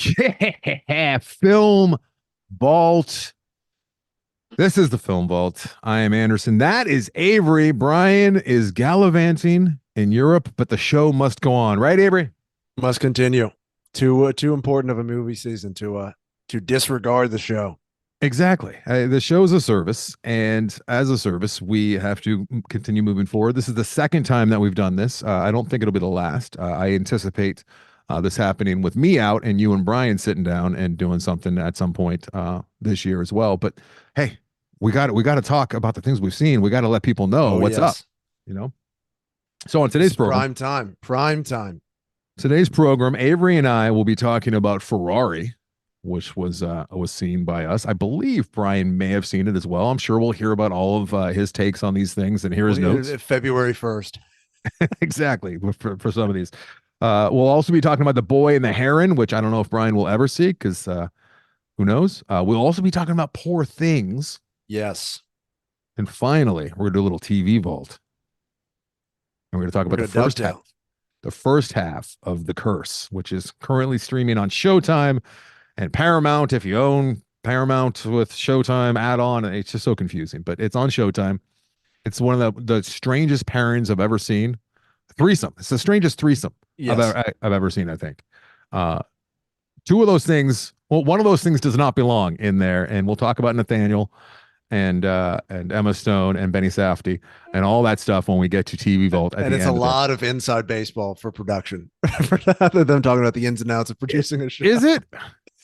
Yeah, Film Vault. This is the Film Vault. I am Anderson. That is Avery. Bryan is gallivanting in Europe, but the show must go on, right, Avery? Must continue. Too important of a movie season to disregard the show. Exactly. The show is a service, and as a service, we have to continue moving forward. This is the second time that we've done this. I don't think it'll be the last. I anticipate this happening with me out and you and Bryan sitting down and doing something at some point this year as well. But hey, we got to talk about the things we've seen. We got to let people know Oh what's up. yes, You know. So on this today's is program, prime time. Prime time. Avery and I will be talking about Ferrari, which was seen by us. I believe Bryan may have seen it as well. I'm sure we'll hear about all of his takes on these things and hear his notes. February 1st. Exactly for some of these. We'll also be talking about The Boy and the Heron, which I don't know if Bryan will ever see because who knows. We'll also be talking about Poor Things, Yes, and finally, we're gonna do a little TV vault, and we're gonna talk we're about gonna dovetail. the first half of The Curse, which is currently streaming on Showtime and Paramount. If you own Paramount with Showtime add-on, it's just so confusing, but it's on Showtime. It's one of the strangest pairings I've ever seen. Threesome. It's the strangest threesome Yes, I've ever seen, I think. Uh, two of those things, well, one of those things does not belong in there, and we'll talk about Nathaniel and Emma Stone and Benny Safdie and all that stuff when we get to TV Vault at and the it's a end of lot of inside baseball for production. For them talking about the ins and outs of it. producing a show. Is it?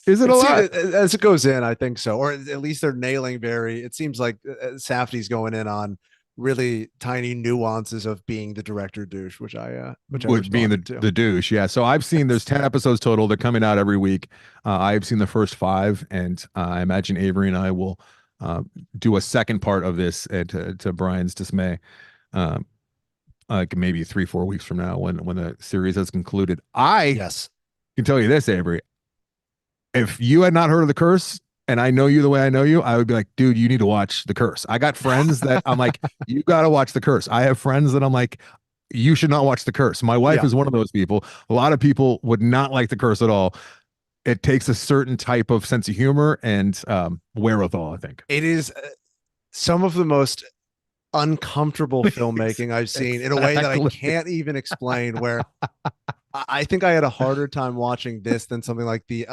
Is it a It's lot? as it goes in, I think so, or at least they're nailing very. It seems like Safdie's going in on really tiny nuances of being the director douche, which I With being responded to. the douche, yeah. So I've seen there's 10 episodes total. They're coming out every week. I've seen the first five, and I imagine Avery and I will uh, do a second part of this to Bryan's dismay, um, like maybe 3-4 weeks from now when the series has concluded. I Yes, can tell you this, Avery. If you had not heard of The Curse, and I know you the way I know you, I would be like, dude, you need to watch The Curse. I got friends that I'm like, you got to watch The Curse. I have friends that I'm like, you should not watch The Curse. My wife yeah, is one of those people. A lot of people would not like The Curse at all. It takes a certain type of sense of humor and wherewithal, I think. it is some of the most uncomfortable filmmaking I've seen in a way that I Exactly. can't even explain. Where I think I had a harder time watching this than something like the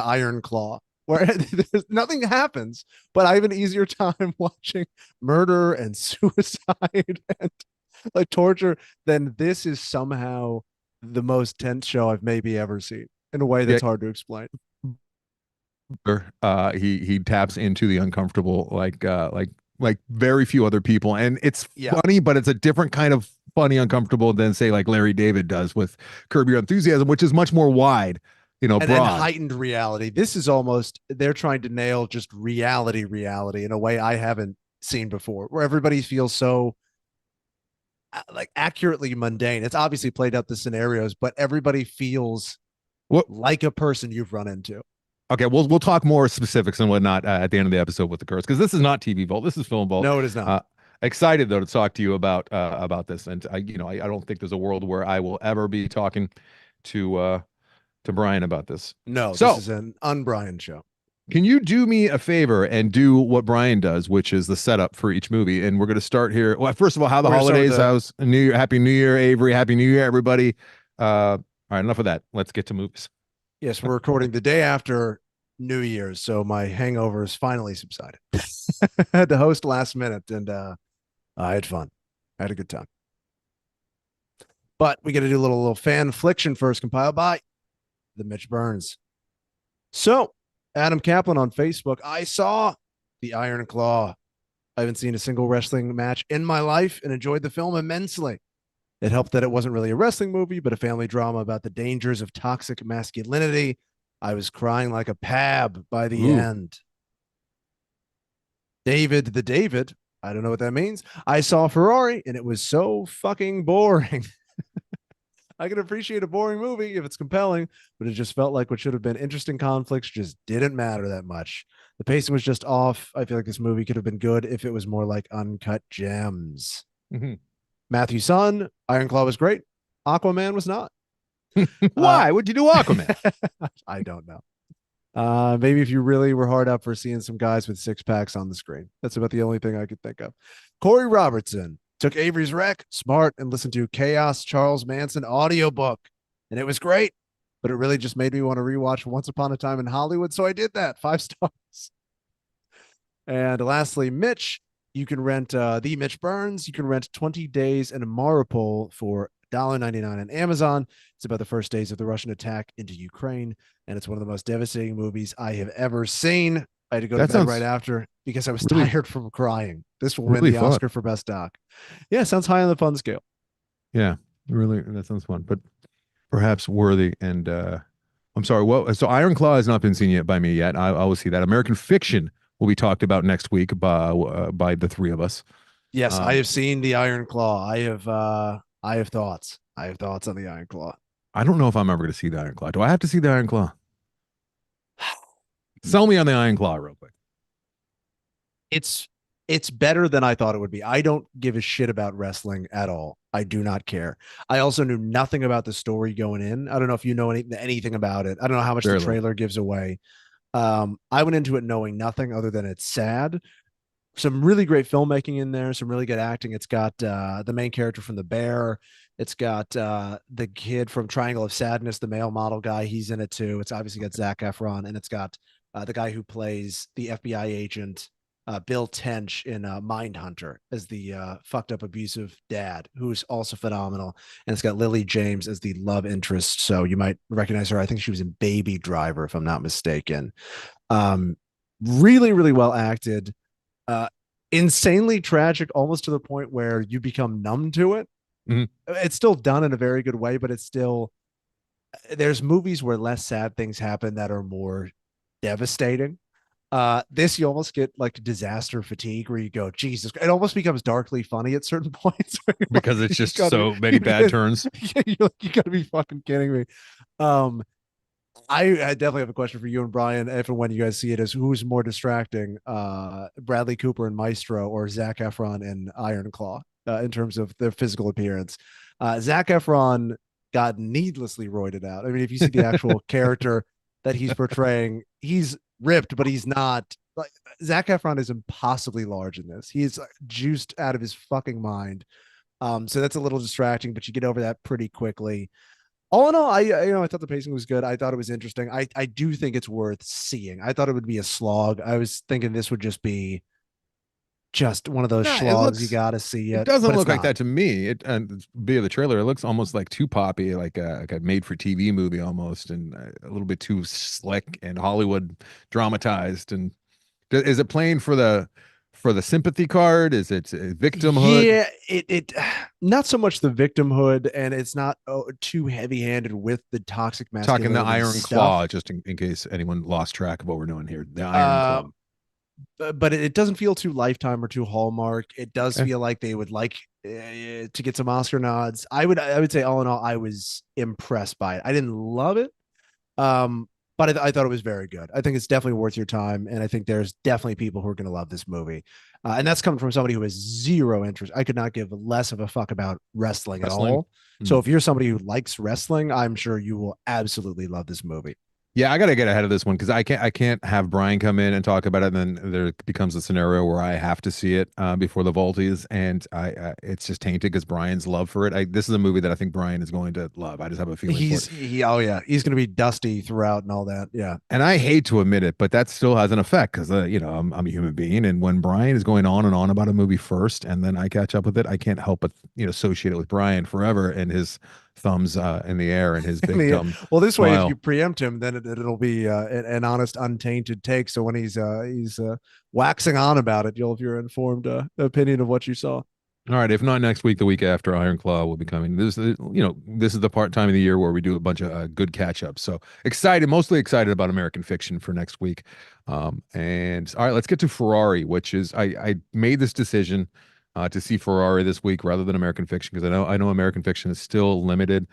Iron Claw, where nothing happens, but I have an easier time watching murder and suicide and like torture than this is somehow the most tense show I've maybe ever seen in a way Yeah, that's hard to explain. he taps into the uncomfortable like very few other people, and it's Yeah. funny, but it's a different kind of funny uncomfortable than say like Larry David does with Curb Your Enthusiasm, which is much more wide, And broad. heightened reality. This is almost they're trying to nail just reality in a way I haven't seen before, where everybody feels so like accurately mundane. It's obviously played out the scenarios, but everybody feels What? like a person you've run into. Okay, we'll talk more specifics and whatnot at the end of the episode with The Curse, because this is not TV Vault, this is Film Vault. No, it is not. Uh, Excited though to talk to you about this, and I don't think there's a world where I will ever be talking to Bryan about this. No, this So is an un-Bryan show. can you do me a favor and do what Bryan does, which is the setup for each movie? And we're going to start here. Well, first of all, how the We're gonna start with holidays? the How's New Year? Happy New Year, Avery. Happy New Year, everybody. All right, enough of that. Let's get to movies. yes, we're recording the day after New Year's, so my hangover has finally subsided. I had to host last minute, and I had fun. I had a good time. But we got to do a little fanfliction first, compiled by the Mitch Burns. So, Adam Kaplan on Facebook. I saw the Iron Claw. I haven't seen a single wrestling match in my life and enjoyed the film immensely. It helped that it wasn't really a wrestling movie, but a family drama about the dangers of toxic masculinity. I was crying like a pab by the Ooh, end. David the David. I don't know what that means. I saw Ferrari and it was so fucking boring. I can appreciate a boring movie if it's compelling, but it just felt like what should have been interesting conflicts just didn't matter that much. The pacing was just off. I feel like this movie could have been good if it was more like Uncut Gems. mhm. Matthew Sun, Iron Claw was great. Aquaman was not. Uh, Why? What'd you do, Aquaman? I don't know. Maybe if you really were hard up for seeing some guys with six packs on the screen. That's about the only thing I could think of. Corey Robertson took Avery's wreck, smart, and listened to Chaos Charles Manson audiobook. And it was great, but it really just made me want to rewatch Once Upon a Time in Hollywood. So I did that. 5 stars. And lastly, Mitch, you can rent the Mitch Burns. You can rent 20 Days in Maripol for $1.99 on Amazon. It's about the first days of the Russian attack into Ukraine, and it's one of the most devastating movies I have ever seen. I had to go to That bed right sounds after because I was really, tired from crying. This will win really the fun. Oscar for Best Doc. Yeah, sounds high on the fun scale. Yeah, really, that sounds fun, but perhaps worthy. And I'm sorry. Well, so Iron Claw has not been seen yet by me yet. I will see that. American Fiction will be talked about next week by the three of us. Yes, I Um, have seen the Iron Claw. I have thoughts. I have thoughts on the Iron Claw. I don't know if I'm ever going to see the Iron Claw. Do I have to see the Iron Claw? Sell me on the Iron Claw real quick. it's it's better than I thought it would be. I don't give a shit about wrestling at all. I do not care. I also knew nothing about the story going in. I don't know if you know anything about it. I don't know how much the Very little. trailer gives away. I went into it knowing nothing other than it's sad. Some really great filmmaking in there, some really good acting. It's got the main character from The Bear. It's got the kid from Triangle of Sadness, the male model guy. He's in it too. It's obviously got Zac Efron, and it's got the guy who plays the FBI agent, Bill Tench in Mindhunter as the fucked up abusive dad, who's also phenomenal. And it's got Lily James as the love interest. So you might recognize her. I think she was in Baby Driver, if I'm not mistaken. Um, really, really well acted. Uh, Insanely tragic, almost to the point where you become numb to it. Mhm. It's still done in a very good way, but it's still there's movies where less sad things happen that are more devastating. This you almost get like disaster fatigue where you go, Jesus, it almost becomes darkly funny at certain points. Because Like, it's you just gotta, so many bad turns. you gotta be fucking kidding me. Um, I definitely have a question for you and Bryan, if and when you guys see it, is who's more distracting, Bradley Cooper and Maestro or Zac Efron and Iron Claw, in terms of their physical appearance? Zac Efron got needlessly roided out. I mean, if you see the actual character that he's portraying, he's ripped, but he's not. Like Zac Efron is impossibly large in this. He's juiced out of his fucking mind. So that's a little distracting, but you get over that pretty quickly. All in all, I thought the pacing was good. I thought it was interesting. I do think it's worth seeing. I thought it would be a slog. I was thinking this would just be just one of those Yeah, schlogs. You got to see it it, doesn't but it's look like not. that to me. It and via the trailer, it looks almost like too poppy, like a made for TV movie almost, and a little bit too slick and Hollywood dramatized. And is it playing for the sympathy card? Is it victimhood? Yeah, it not so much the victimhood, and it's not too heavy handed with the toxic Talking the masculinity Iron stuff. Claw, just in case anyone lost track of what we're doing here. The Iron Uh, Claw. but it doesn't feel too Lifetime or too Hallmark. It does Okay. feel like they would like to get some Oscar nods. I would say all in all, I was impressed by it. I didn't love it, but I thought it was very good. I think it's definitely worth your time, and I think there's definitely people who are going to love this movie. And that's coming from somebody who has zero interest. I could not give less of a fuck about wrestling at Wrestling. all. So Hmm. if you're somebody who likes wrestling, I'm sure you will absolutely love this movie. Yeah, I got to get ahead of this one because I can't have Brian come in and talk about it, and then there becomes a scenario where I have to see it before the Volties, and it's just tainted because Brian's love for it. This is a movie that I think Brian is going to love. I just have a feeling for it. Oh yeah, he's going to be dusty throughout and all that. Yeah. And I hate to admit it, but that still has an effect because I'm a human being, and when Brian is going on and on about a movie first, and then I catch up with it, I can't help but associate it with Brian forever and his thumbs in the air and his big dumb Well, this way, if you smile. preempt him, then it'll be an honest, untainted take. So when he's waxing on about it, you'll have your informed opinion of what you saw. All right, if not next week, the week after, Iron Claw will be coming. This is the part time of the year where we do a bunch of good catch ups. So excited, mostly excited about American Fiction for next week. And all right, let's get to Ferrari, which is I made this decision to see Ferrari this week rather than American Fiction because I know American Fiction is still limited,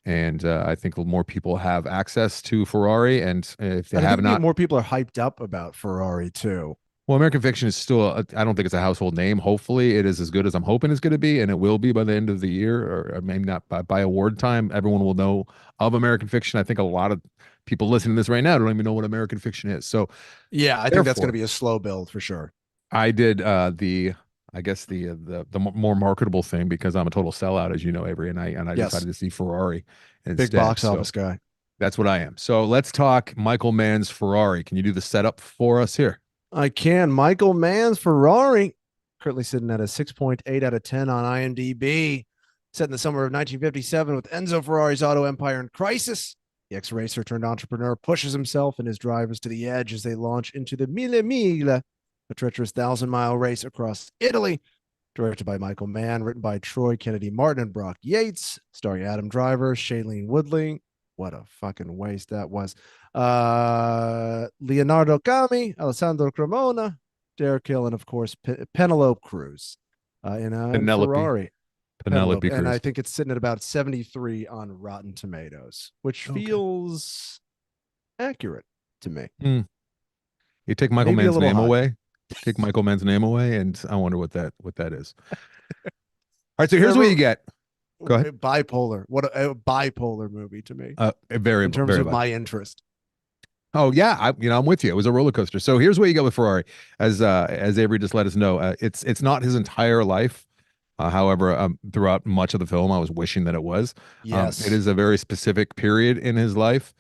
and I think more people have access to Ferrari, and if they And I have think not, more people are hyped up about Ferrari too. Well, American Fiction is still, I don't think it's a household name. Hopefully, it is as good as I'm hoping it's going to be, and it will be by the end of the year, or maybe not by award time. Everyone will know of American Fiction. I think a lot of people listening to this right now don't even know what American Fiction is. So, Yeah, I think that's going to therefore, be a slow build for sure. I did I guess the more marketable thing because I'm a total sellout, as you know, Avery, and I decided Yes, to see Ferrari big instead. box So office guy. that's what I am. So let's talk Michael Mann's Ferrari. Can you do the setup for us here? I can. Michael Mann's Ferrari, currently sitting at a 6.8 out of 10 on IMDb. Set in the summer of 1957 with Enzo Ferrari's auto empire in crisis. The ex-racer turned entrepreneur pushes himself and his drivers to the edge as they launch into the Mille Miglia, a treacherous 1,000-mile race across Italy. Directed by Michael Mann, written by Troy Kennedy Martin and Brock Yates, starring Adam Driver, Shailene Woodley. What a fucking waste that was. Leonardo Cami, Alessandro Cremona, Derek Hill, and of course Penelope Cruz in Penelope. Ferrari. Penelope Penelope, and I Cruz. think it's sitting at about 73 on Rotten Tomatoes, which Okay. feels accurate to me. Hmm. You take Michael Maybe a Mann's little name high. away. Take Michael Mann's name away, and I wonder what that is. All right, so here's what you Whatever. get. Go ahead. Bipolar. What a bipolar movie to me Very in terms very of much. my interest. Oh yeah, I'm with you. It was a roller coaster. So here's what you got with Ferrari, as Avery just let us know. It's not his entire life. However, throughout much of the film, I was wishing that it was. It Yes. is a very specific period in his life.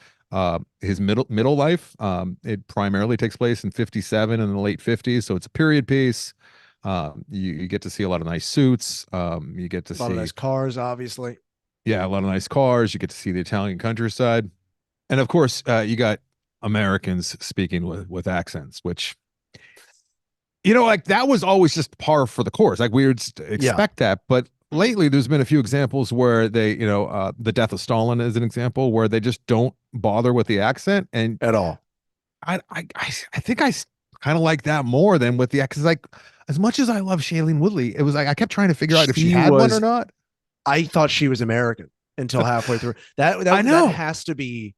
His middle life. It primarily takes place in '57 and the late '50s, so it's a period piece. You get to see a lot of nice suits. You get to A lot of see, nice cars, obviously. yeah, a lot of nice cars. You get to see the Italian countryside, and of course, you got Americans speaking with accents, which, like that was always just par for the course. Like we would Yeah, expect that, but lately there's been a few examples where they, the death of Stalin is an example where they just don't bother with the accent, and at all. I think kind of like that more than with the accent. Like as much as I love Shailene Woodley, it was like I kept trying to figure out if she She had one or was not. I thought she was American until halfway through. That I that that know, has to be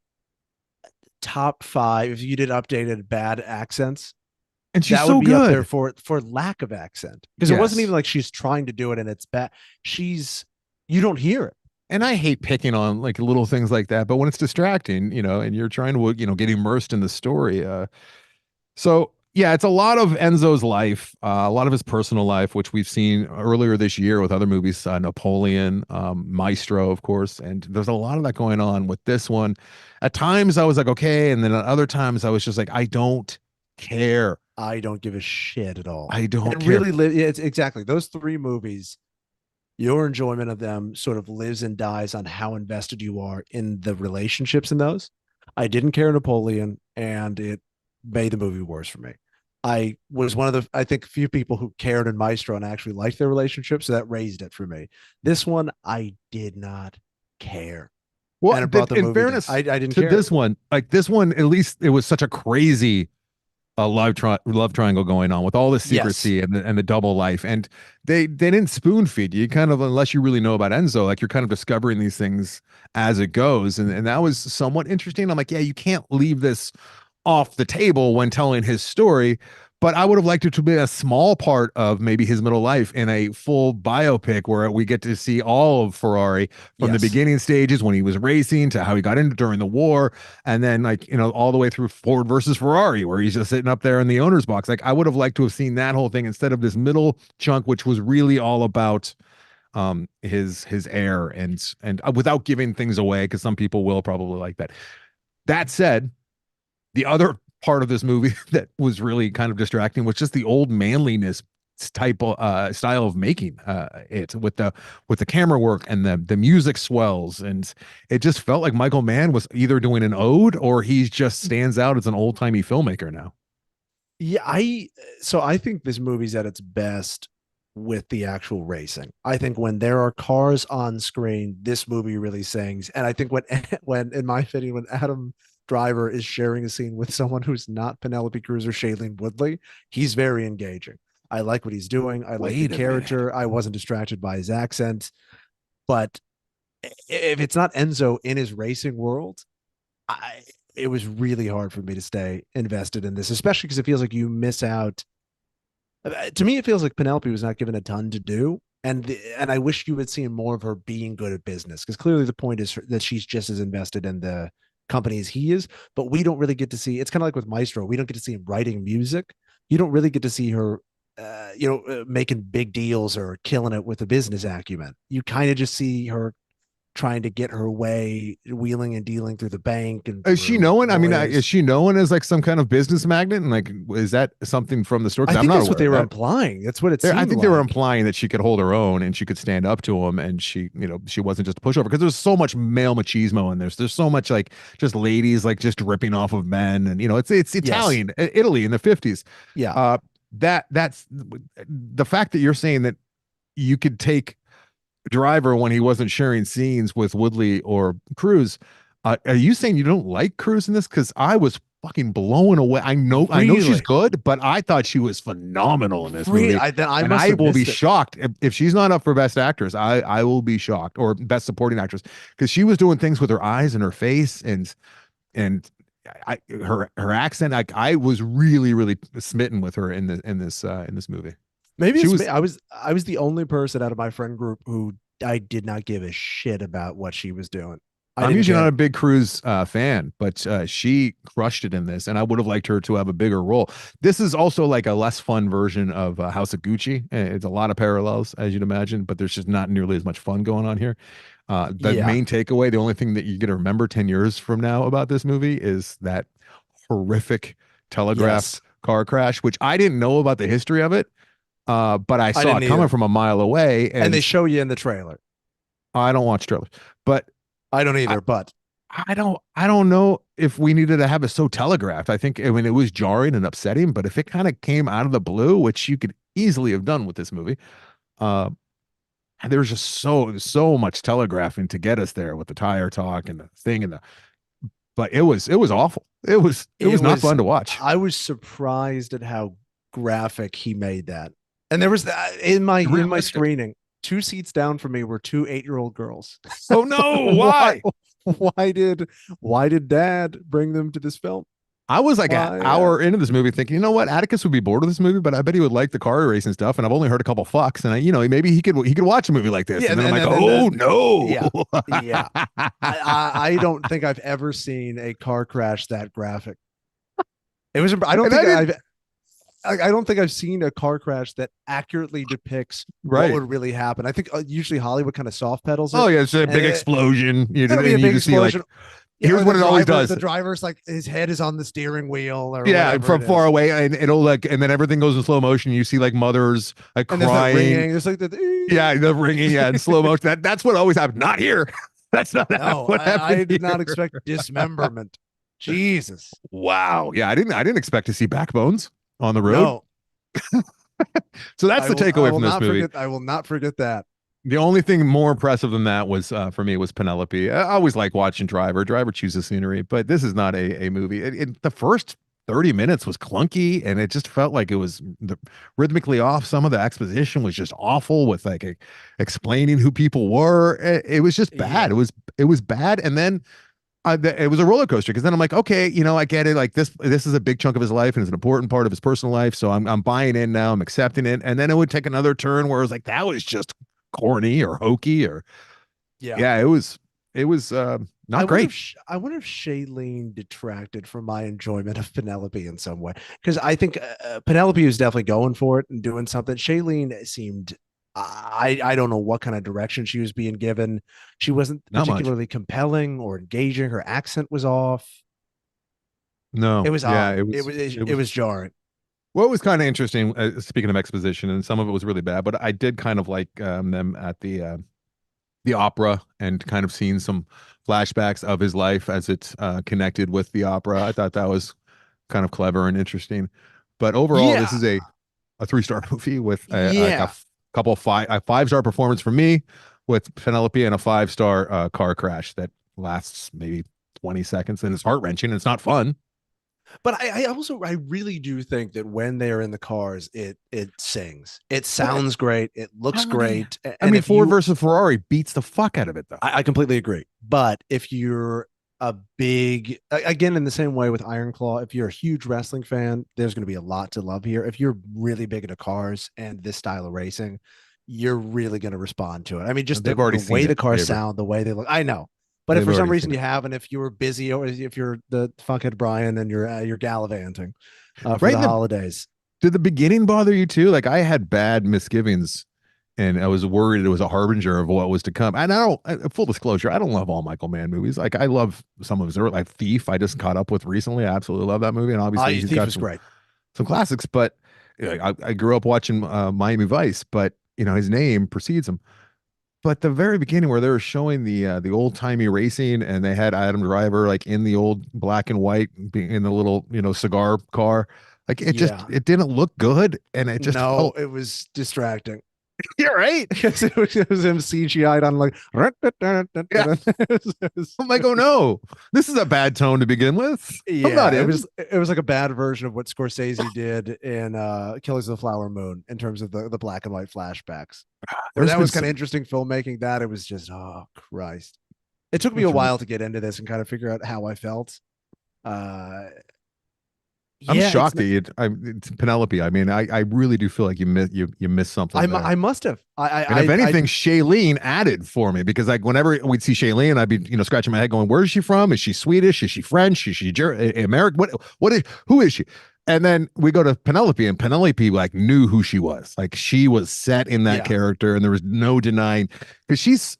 top 5 if you did updated bad accents. and she's That would so be up there good. for lack of accent because it wasn't even Yes. like she's trying to do it and it's bad. She's you don't hear it. And I hate picking on like little things like that, but when it's distracting, and you're trying to, get immersed in the story. So yeah, it's a lot of Enzo's life, a lot of his personal life, which we've seen earlier this year with other movies, Napoleon, Maestro, of course. And there's a lot of that going on with this one. At times I was like, okay. And then at other times I was just like, I don't care. I don't give a shit at all. I don't It care. really it's exactly those 3 movies. Your enjoyment of them sort of lives and dies on how invested you are in the relationships in those. I didn't care Napoleon, and it made the movie worse for me. I was one of the, I think, few people who cared in Maestro and actually liked their relationship, so that raised it for me. This one, I did not care, Well, and it brought the in movie down. fairness I didn't to care. this one, like this one, at least it was such a crazy love triangle going on with all the Yes, secrecy and the double life, and they didn't spoon feed you. Kind of, unless you really know about Enzo, like you're kind of discovering these things as it goes, and that was somewhat interesting. I'm like, yeah, you can't leave this off the table when telling his story. But I would have liked it to be a small part of maybe his middle life in a full biopic where we get to see all of Ferrari from the yes, beginning stages when he was racing to how he got into during the war, and then like all the way through Ford versus Ferrari where he's just sitting up there in the owner's box. Like I would have liked to have seen that whole thing instead of this middle chunk, which was really all about his heir and without giving things away because some people will probably like that. That said, the other part of this movie that was really kind of distracting was just the old manliness type of style of making it with the camera work and the music swells, and it just felt like Michael Mann was either doing an ode or he just stands out as an old-timey filmmaker now. yeah. I think this movie's at its best with the actual racing. I think when there are cars on screen, this movie really sings. And I think when when in my opinion, when Adam Driver is sharing a scene with someone who's not Penelope Cruz or Shailene Woodley, he's very engaging. I like what he's doing. I like the Wait a minute. character. I wasn't distracted by his accent. But if it's not Enzo in his racing world, I it was really hard for me to stay invested in this, especially because it feels like you miss out To me, it feels like Penelope was not given a ton to do, and I wish you had seen more of her being good at business, because clearly the point is that she's just as invested in the company as he is. But we don't really get to see. It's kind of like with Maestro. We don't get to see him writing music. You don't really get to see her, making big deals or killing it with a business acumen. You kind of just see her trying to get her way, wheeling and dealing through the bank and Is she through known? I mean, is lawyers. she known as like some kind of business magnet? And like, is that something from the story? I Because I'm think not that's what aware they of were that. implying. That's what it I seemed think they were like. implying that she could hold her own and she could stand up to him, and she, she wasn't just a pushover. Because there's so much male machismo in this. There's so much like just ladies like just ripping off of men, and it's Yes. Italian, Italy in the 50s. Yeah. Uh, that's the fact that you're saying that you could take Driver when he wasn't sharing scenes with Woodley or Cruz. Are you saying you don't like Cruz in this? Because I was fucking blown away. I know she's Really. good, but I thought she was phenomenal in this Really. movie, I and must I have will be missed it. shocked if she's not up for Best Actress. I will be shocked, or Best Supporting Actress, because she was doing things with her eyes and her face, and her accent. I was really really smitten with her in this movie. Maybe She it's me. was I was the only person out of my friend group who I did not give a shit about what she was doing. I I'm didn't usually not care. a big Cruise fan, but she crushed it in this, and I would have liked her to have a bigger role. This is also like a less fun version of House of Gucci. It's a lot of parallels, as you'd imagine, but there's just not nearly as much fun going on here. The Yeah. main takeaway, the only thing that you're going to remember 10 years from now about this movie is that horrific telegraphed Yes. car crash, which I didn't know about the history of it, but I I saw didn't it coming either. from a mile away, And they and show you in the trailer. I don't watch trailers. But I don't I, either, but I don't know if we needed to have it so telegraphed. I mean it was jarring and upsetting, but if it kind of came out of the blue, which you could easily have done with this movie, uh there was just so much telegraphing to get us there with the tire talk and the thing and the but it was awful. It was it not was fun to watch. I was surprised at how graphic he made that. And there was that in my Realistic. screening, two seats down from me were two 8-year-old girls. Oh no, why why? why did why did dad bring them to this film? I was like an Why hour into this movie thinking, you know what, Atticus would be bored of this movie, but I bet he would like the car racing stuff. And I've only heard a couple fucks, and maybe he could watch a movie like this. Yeah, And then I'm like, and oh then no. yeah, yeah. I don't think I've ever seen a car crash that graphic. It was. I don't And think I didn't. I don't think I've seen a car crash that accurately depicts what Right. would really happen. I think usually Hollywood kind of soft pedals Oh it, yeah, it's a and big explosion. it'll be a And you big just see like, explosion. Yeah, here's or what it always the does. driver's like his head is on the steering wheel or Yeah, whatever from it far is, away, and it'll like, and then everything goes in slow motion. You see like mothers like and there's that crying. ringing. There's like Yeah, the. the ringing. Yeah, in slow motion. That's what always happens. Not here. That's not No, what I happened did not here. expect dismemberment. Jesus, Wow. Yeah, I didn't expect to see backbones on the road. no. So that's the I takeaway will from this not movie. forget. I will not forget that. The only thing more impressive than that was for me was Penelope. I always like watching Driver. Driver chooses scenery, but this is not a movie. The first 30 minutes was clunky, and it just felt like it was rhythmically off. Some of the exposition was just awful with like explaining who people were. It was just bad. Yeah. It was bad, and then it was a roller coaster because then I'm like, okay, I get it. Like this is a big chunk of his life and it's an important part of his personal life. So I'm buying in now. I'm accepting it. And then it would take another turn where it was like that was just corny or hokey or Yeah. yeah, it was not great. I wonder if Shailene detracted from my enjoyment of Penelope in some way, because I think Penelope was definitely going for it and doing something. Shailene seemed. I don't know what kind of direction she was being given. She wasn't Not much. particularly compelling or engaging. Her accent was off. No. It was Yeah, odd. it It was was it it was was jarring. what was kind of interesting, speaking of exposition, and some of it was really bad, but I did kind of like them at the opera and kind of seeing some flashbacks of his life as it's connected with the opera. I thought that was kind of clever and interesting. But overall, this Yeah. is a 3-star movie with Yeah. couple of a 5-star performance from me with Penelope and a 5-star car crash that lasts maybe 20 seconds and it's heart wrenching. It's not fun. But I really do think that when they are in the cars, it sings. It But sounds great. It looks I mean, great. And if Ford you versus Ferrari beats the fuck out of it though. I completely agree. But if you're a big, again, in the same way with Iron Claw, if you're a huge wrestling fan, there's going to be a lot to love here. If you're really big into cars and this style of racing, you're really going to respond to it. I mean, just They've the already seen way the it, cars Avery. sound, the way they look. I know. But if They've for some already seen reason you it. haven't, if you were busy or if you're the fuckhead Bryan and you're gallivanting for Right the in the holidays, did the beginning bother you too? Like I had bad misgivings and I was worried it was a harbinger of what was to come. And full disclosure, I don't love all Michael Mann movies. Like I love some of his early, like Thief. I just caught up with recently. I absolutely love that movie, and obviously he's Thief got is great. some classics. But I grew up watching Miami Vice, but his name precedes him. But the very beginning, where they were showing the old timey racing, and they had Adam Driver like in the old black and white, being in the little cigar car, like Yeah. it didn't look good, and it just No, felt it was distracting. you're right. Because it was him CGI'd on like Yeah, I'm like, oh no, this is a bad tone to begin with. I'm not yeah, in. it was like a bad version of what Scorsese did in Killers of the Flower Moon in terms of the black and white flashbacks. Where There's that been was kind of some, interesting filmmaking, that it was just oh Christ. It took me a what's your- while to get into this and kind of figure out how I felt. Uh I'm yeah, shocked that it's Penelope. I mean, I really do feel like you missed something there. I must have. And if I anything, Shailene added for me because like whenever we'd see Shailene, I'd be scratching my head going, "Where is she from? Is she Swedish? Is she French? Is she American? What is who is she?" And then we go to Penelope, and Penelope like knew who she was. Like she was set in that yeah, character, and there was no denying because she's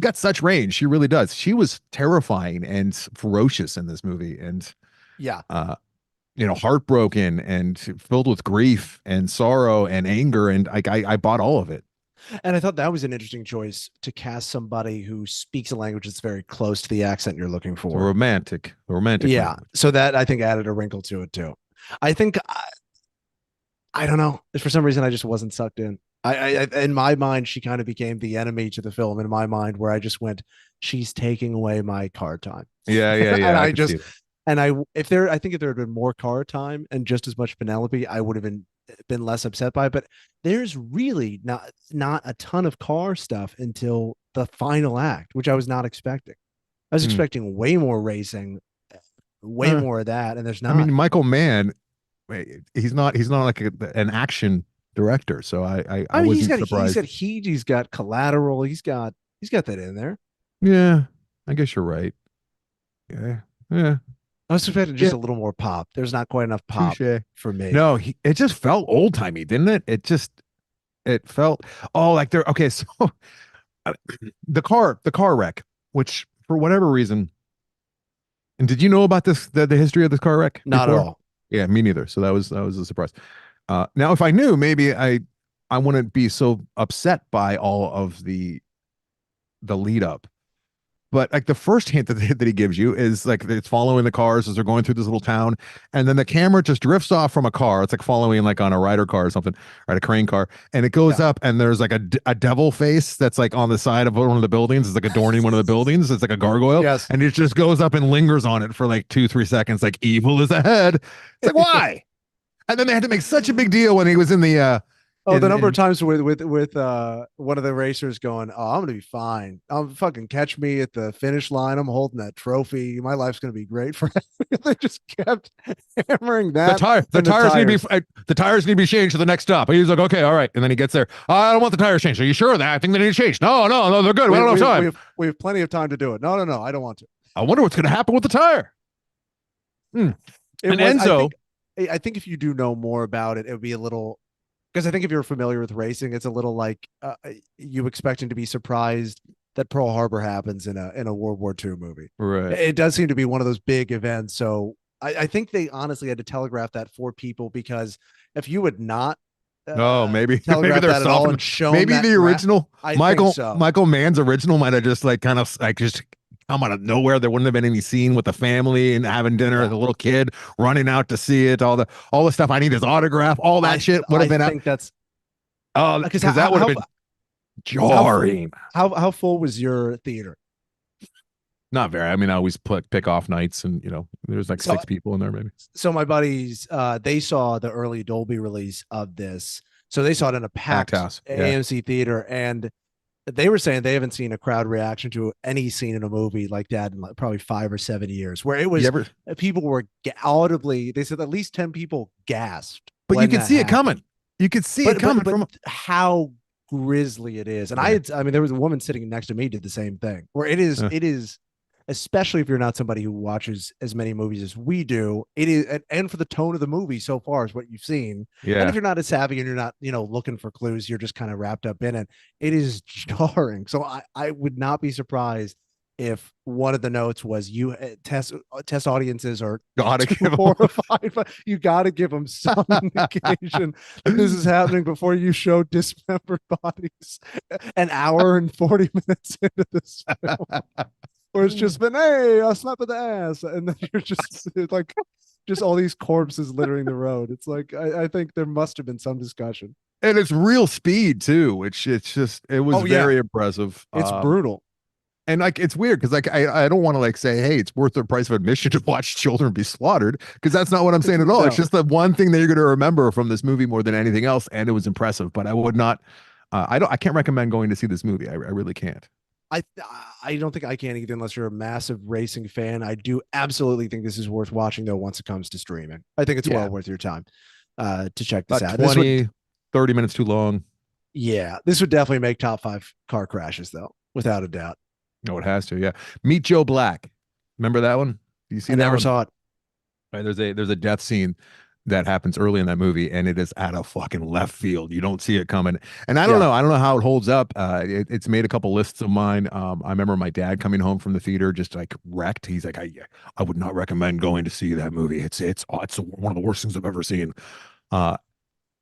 got such range. She really does. She was terrifying and ferocious in this movie, and yeah. uh, heartbroken and filled with grief and sorrow and anger, and like I bought all of it. And I thought that was an interesting choice to cast somebody who speaks a language that's very close to the accent you're looking So for. romantic Yeah. language. So that I think added a wrinkle to it too. I think I don't know. For some reason I just wasn't sucked in. In my mind, she kind of became the enemy to the film in my mind, where I just went, she's taking away my car time. And I I can see just it. and I think if there had been more car time and just as much Penelope, I would have been less upset by it. But there's really not a ton of car stuff until the final act, which I was not expecting. I was Hmm. expecting way more racing, way Uh, more of that, and there's I mean, not. Michael Mann, he's not like an action director, so I I mean, wasn't he's got surprised. Heat, he's got Collateral, he's got that in there. Yeah, I guess you're right. Yeah, yeah, I was expecting yeah. just a little more pop. There's not quite enough pop Touche. for me. No, it just felt old timey, didn't it? It felt like there. Okay, so uh, the car wreck, which for whatever reason, and did you know about the history of this car wreck Not at before? all. Yeah, me neither. So that was a surprise. Now, if I knew, maybe I wouldn't be so upset by all of the lead up. But like the first hint that he gives you is like it's following the cars as they're going through this little town, and then the camera just drifts off from a car. It's like following like on a rider car or something, right? A crane car, and it goes Yeah. up, and there's like a devil face that's like on the side of one of the buildings. It's like adorning one of the buildings. It's like a gargoyle, Yes. and it just goes up and lingers on it for like 2-3 seconds. Like evil is ahead. It's like why? And then they had to make such a big deal when he was in the Oh, the number of in times with one of the racers going, "Oh, I'm gonna be fine. I'm fucking catch me at the finish line. I'm holding that trophy. My life's gonna be great for." They just kept hammering the that tire the and the tires need to tires. be the tires need to be changed to the next stop. And he's like, okay, all right. And then he gets there. I don't want the tires changed. Are you sure of that? I think they need to change. No, no, no, they're good. We don't have time. We have plenty of time to do it. No, no, no. I don't want to. I wonder what's going to happen with the tire. Hmm. It And was. Enzo, I think if you do know more about it, it would be a little. Because I think if you're familiar with racing, it's a little like you expecting to be surprised that Pearl Harbor happens in a World War II movie. right? It does seem to be one of those big events. So I think they honestly had to telegraph that for people, because if you would not No, maybe telegraph they're that at all softening. and shown Maybe that the original I think Michael so. Michael Mann's original might have just like kind of like just come out of nowhere. There wouldn't have been any scene with the family and having dinner Yeah, as a little kid running out to see it. All the stuff. I need his autograph. All that shit would have I been out. think that's Oh, because because that would have been how jarring. how full was your theater? Not very. I mean, I always pick off nights, and there's like So 6 people in there, maybe. so my buddies they saw the early Dolby release of this. So they saw it in a Packed packed house. Yeah. AMC theater, and they were saying they haven't seen a crowd reaction to any scene in a movie like that in like probably 5 or 7 years, where it You was ever? people were audibly. They said at least 10 people gasped But you when could that see it happened. coming. You could see it But coming but from. how grisly it is, and Yeah. I mean, there was a woman sitting next to me did the same thing. Where it is, especially if you're not somebody who watches as many movies as we do. It is, and for the tone of the movie so far is what you've seen. And if Yeah. you're not as savvy and you're not, looking for clues, you're just kind of wrapped up in it. It is jarring. So I would not be surprised if one of the notes was you test audiences are Gotta too give them. horrified, but you got to give them some indication that this is happening before you show dismembered bodies an hour and 40 minutes into this film, or it's just been, hey, a slap of the ass, and then you're just like, just all these corpses littering the road. It's like I think there must have been some discussion. And it's real speed too, which it was Oh yeah, very impressive. it's brutal. And like it's weird because like I don't want to like say, hey, it's worth the price of admission to watch children be slaughtered, because that's not what I'm saying at all. It's No, just the one thing that you're going to remember from this movie more than anything else, and it was impressive. But I would not, I can't recommend going to see this movie. I really can't. I I don't think I can either unless you're a massive racing fan. I do absolutely think this is worth watching though once it comes to streaming. I think it's Yeah, well worth your time to check this about out. This would 20, 30 minutes too long. Yeah, this would definitely make top 5 car crashes though, without a doubt. No, it has to. Yeah, Meet Joe Black. Remember that one? Do you see I that never one? saw it. Right, there's a death scene that happens early in that movie, and it is out of fucking left field. You don't see it coming, and I don't Yeah, know. I don't know how it holds up. It's made a couple lists of mine. I remember my dad coming home from the theater just like wrecked. He's like, I would not recommend going to see that movie. It's one of the worst things I've ever seen. Uh,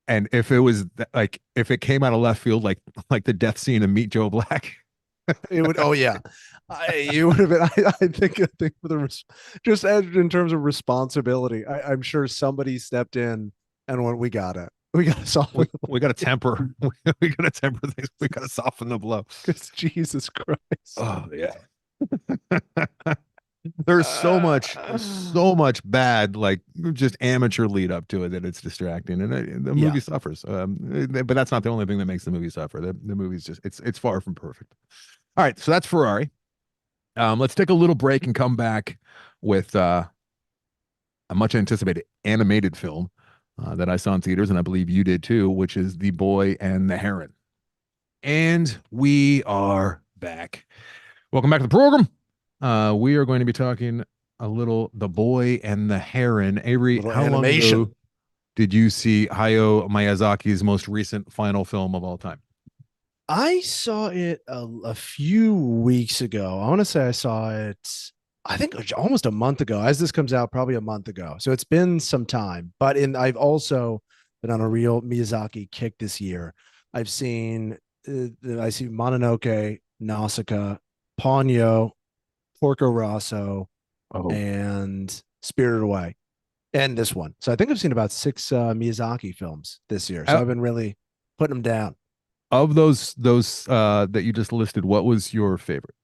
and if it was like if it came out of left field, like the death scene in Meet Joe Black. it would. Oh yeah, it would have been. I think for just as in terms of responsibility, I'm sure somebody stepped in and went, we got to soften the We got to temper. We got to temper things. We got to soften the blow. because Jesus Christ. Oh yeah. There's so much bad, like just amateur lead up to it that it's distracting, and the Yeah, movie suffers. But that's not the only thing that makes the movie suffer. The movie's just it's far from perfect. All right, so that's Ferrari. Let's take a little break and come back with a much anticipated animated film that I saw in theaters, and I believe you did too, which is The Boy and the Heron. And we are back. Welcome back to the program. We are going to be talking a little The Boy and the Heron. Avery, little how long animation. ago did you see Hayao Miyazaki's most recent final film of all time? I saw it a few weeks ago. I want to say I saw it, I think almost a month ago. As this comes out, probably a month ago. So it's been some time. But I've also been on a real Miyazaki kick this year. I've seen, I see Mononoke, Nausicaa, Ponyo, Porco Rosso, Oh, and Spirited Away, and this one. So I think I've seen about 6 Miyazaki films this year. So uh, I've been really putting them down. of those that you just listed, what was your favorite?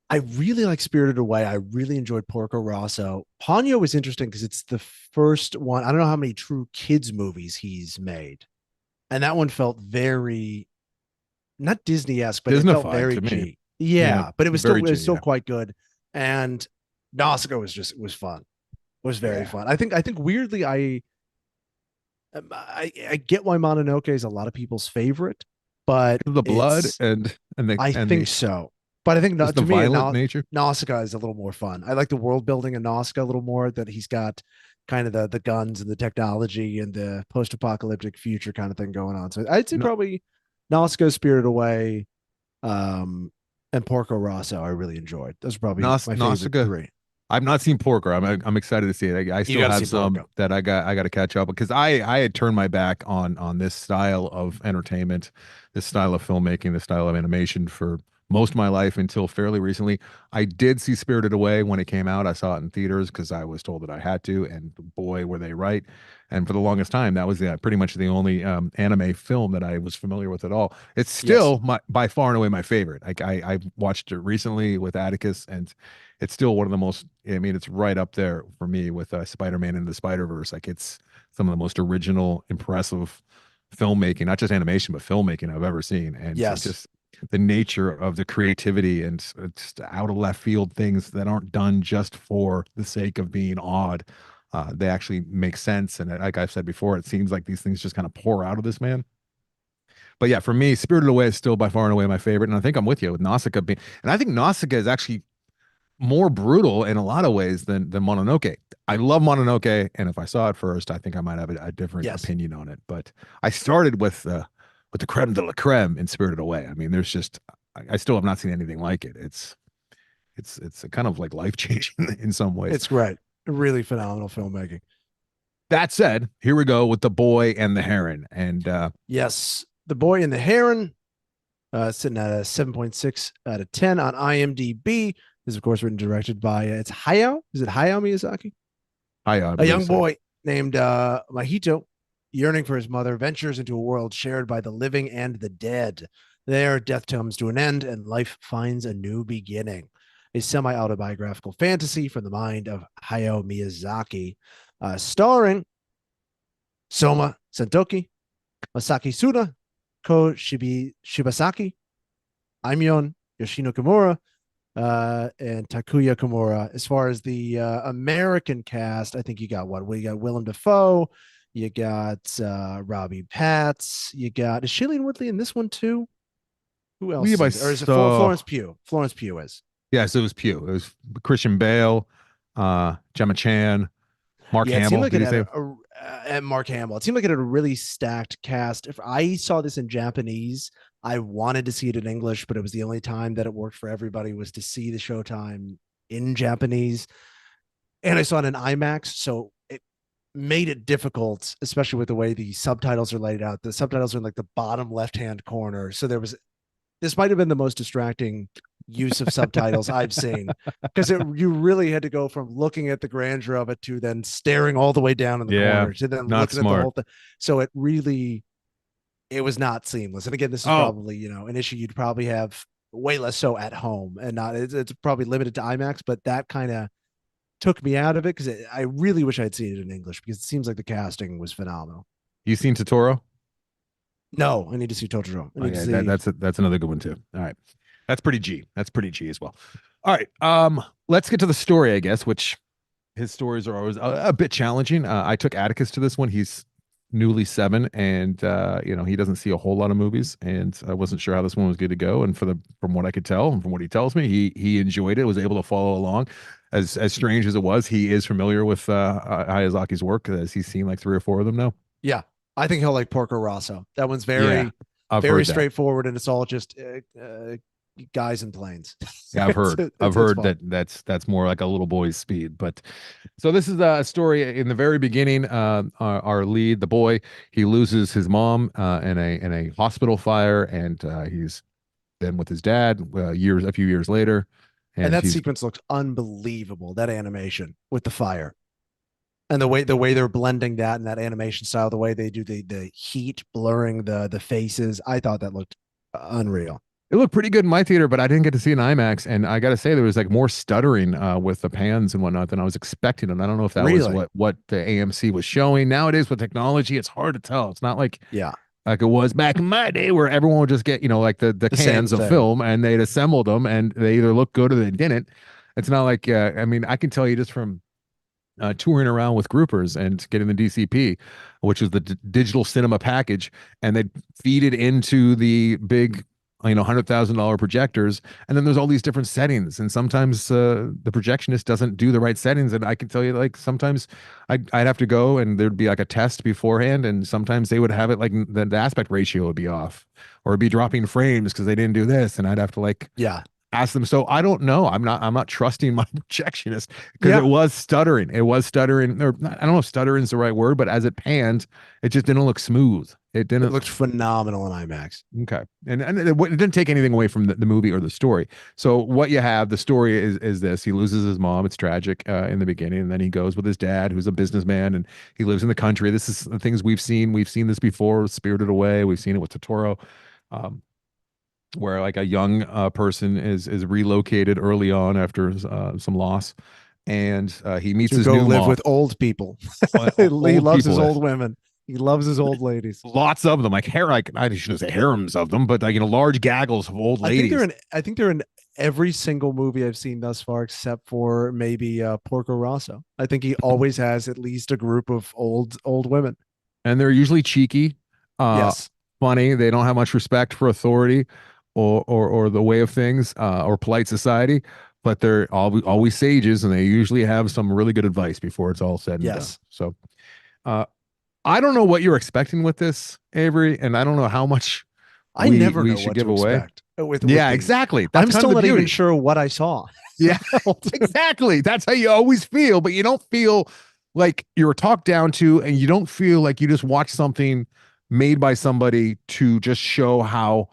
I really like Spirited Away. I really enjoyed Porco Rosso. Ponyo was interesting because it's the first one. I don't know how many true kids movies he's made. And that one felt very not Disney-esque, but it felt Disneyfied very to me. G. Yeah, Yeah, but it was still very it was G. still Yeah, quite good. And Nausicaa was fun. It was very yeah. fun. I think weirdly I get why Mononoke is a lot of people's favorite, but The blood it's and I think the so. But I think just the to me, violent nature. Nausicaa is a little more fun. I like the world building in Nausicaa a little more. That he's got kind of the guns and the technology and the post apocalyptic future kind of thing going on. So I'd say No, probably Nausicaa, Spirited Away, um, and Porco Rosso. I really enjoyed. Those are probably my favorite Nausicaa. 3. I've not seen Porker. I'm excited to see it. I You still got to have see some Porco. that I got to catch up because I had turned my back on this style of entertainment, this style of filmmaking, this style of animation for most of my life until fairly recently. I did see Spirited Away when it came out. I saw it in theaters because I was told that I had to, and boy, were they right. And for the longest time, that was pretty much the only anime film that I was familiar with at all. It's Yes. still by far and away my favorite. Like I watched it recently with Atticus, and it's still one of the most. I mean, it's right up there for me with Spider-Man and the Spider-Verse. Like it's some of the most original, impressive filmmaking, not just animation, but filmmaking I've ever seen. And Yes, just the nature of the creativity and just out of left field things that aren't done just for the sake of being odd. They actually make sense. And like I've said before, it seems like these things just kind of pour out of this man. But yeah, for me, Spirited Away is still by far and away my favorite. And I think I'm with you with Nausicaa being, and I think Nausicaa is actually more brutal in a lot of ways than Mononoke. I love Mononoke, and if I saw it first, I think I might have a different yes, opinion on it. But I started with the creme de la creme in Spirited Away. I mean, there's just I still have not seen anything like it. It's a kind of like life changing in some ways. it's great. Really phenomenal filmmaking. That said, here we go with the boy and the heron, and Yes, The Boy and the Heron, sitting at a 7.6 out of 10 on IMDb. This is, of course, written and directed by it's Hayao. Is it Hayao Miyazaki? I A believe young so. boy named Mahito, yearning for his mother, ventures into a world shared by the living and the dead. There, death comes to an end and life finds a new beginning. A semi autobiographical fantasy from the mind of Hayao Miyazaki, starring Soma Sentoki, Masaki Suda, Ko Shibasaki, Aimyon Yoshino Kimura, and Takuya Kimura. As far as the American cast, I think you got what? We got Willem Dafoe, you got Robbie Patz, you got is Shailene Woodley in this one too? Who I else believe is I in there? Or is it saw. Florence Pugh? Florence Pugh is. Yes, it was Pew. It was Christian Bale, Gemma Chan, Mark Yeah, it seemed Hamill. like Did it he had say? and Mark Hamill. It seemed like it had a really stacked cast. If I saw this in Japanese, I wanted to see it in English, but it was the only time that it worked for everybody was to see the Showtime in Japanese. And I saw it in IMAX, so it made it difficult, especially with the way the subtitles are laid out. The subtitles are in like the bottom left-hand corner, so there was this might have been the most distracting use of subtitles I've seen because you really had to go from looking at the grandeur of it to then staring all the way down in the Yeah, corner to then not looking at the smart. whole thing. So it was not seamless. And again, this is Oh, probably an issue you'd probably have way less so at home and not it's probably limited to IMAX, but that kind of took me out of it because I really wish I'd seen it in English because it seems like the casting was phenomenal. you seen Totoro? No, I need to see Totoro. I need to Okay, see. that's another good one too. All right, that's pretty G. That's pretty G as well. All right, let's get to the story, I guess. Which his stories are always a bit challenging. I took Atticus to this one. He's newly 7, and he doesn't see a whole lot of movies, and I wasn't sure how this one was good to go. And from what I could tell, and from what he tells me, he enjoyed it. Was able to follow along. As strange as it was, he is familiar with Hayazaki's work, as he's seen like 3 or 4 of them now. Yeah, I think he'll like Porco Rosso. That one's Yeah, very, I've very heard that. straightforward, and it's all just guys in planes. Yeah, I've heard. I've It's heard fun. that that's more like a little boy's speed. But so this is a story in the very beginning. Our lead, the boy, he loses his mom in a hospital fire, and he's then with his dad a few years later, And and that he's sequence looks unbelievable. That animation with the fire and the way they're blending that and that animation style, the way they do the heat blurring the faces. I thought that looked unreal. it looked pretty good in my theater, but I didn't get to see an IMAX, and I got to say there was like more stuttering with the pans and whatnot than I was expecting, and I don't know if that was Really? what the AMC was showing. Nowadays with technology, it's hard to tell. It's not Yeah. like it was back in my day where everyone would just get, like the The same cans of thing. film and they'd assembled them and they either looked good or they didn't. It's not like, I mean, I can tell you just from touring around with groupers and getting the DCP, which is the digital cinema package, and they feed it into the big, $100,000 projectors, and then there's all these different settings, and sometimes the projectionist doesn't do the right settings, and I can tell you, like sometimes I'd have to go and there'd be like a test beforehand, and sometimes they would have it like the aspect ratio would be off, or it'd be dropping frames because they didn't do this, and I'd have to like Yeah. ask them. So I don't know. I'm not trusting my projectionist because it Yeah. was stuttering. It was stuttering, or I don't know if stuttering is the right word, but as it panned, it just didn't look smooth. It It didn't. looked phenomenal in IMAX. Okay, and it didn't take anything away from the movie or the story. So what you have, the story is this: he loses his mom. It's tragic in the beginning, and then he goes with his dad, who's a businessman, and he lives in the country. This is the things we've seen. We've seen this before. Spirited Away. We've seen it with Totoro. Um, where like a young person is relocated early on after some loss, and he meets To his go new live mom. with old people. He Old loves his people, old women. He loves his old ladies. Lots of them, like hair. Like I shouldn't say harems of them, but like large gaggles of old ladies. I think they're in every single movie I've seen thus far, except for maybe Porco Rosso. I think he always has at least a group of old women. And they're usually cheeky, uh, Yes. funny. They don't have much respect for authority or the way of things or polite society. But they're always sages, and they usually have some really good advice before it's all said and done. Yes. So, uh, I don't know what you're expecting with this, Avery, and I don't know how much I never we know should what give to away. expect with Yeah, these. exactly. That's I'm kind of still the not even beauty. sure what I saw. Yeah, exactly. That's how you always feel, but you don't feel like you're talked down to, and you don't feel like you just watch something made by somebody to just show how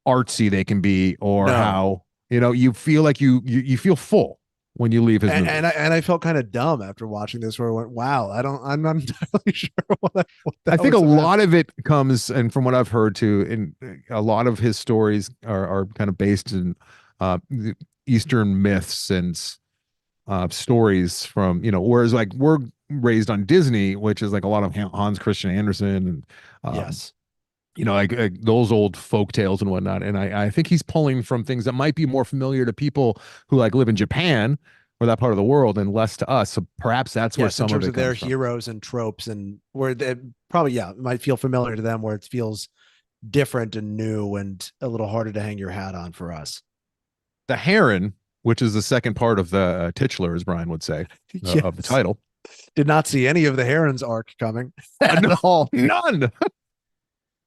artsy they can be, or No. how you feel like you feel full when you leave his movie. And I felt kind of dumb after watching this, where I went, "Wow, I'm not entirely sure what I that think a was about." lot of it comes, and from what I've heard too, in a lot of his stories are kind of based in the Eastern myths and stories from whereas like we're raised on Disney, which is like a lot of Hans Christian Andersen and um, Yes, like those old folk tales and whatnot. And I think he's pulling from things that might be more familiar to people who like live in Japan or that part of the world, and less to us. So perhaps that's where yes, in some of terms it of their comes from. heroes and tropes, and where they probably it might feel familiar to them, where it feels different and new and a little harder to hang your hat on for us. The Heron, which is the second part of the titular, as Bryan would say, of the Yes, title. did not see any of the Heron's arc coming at No, all. none.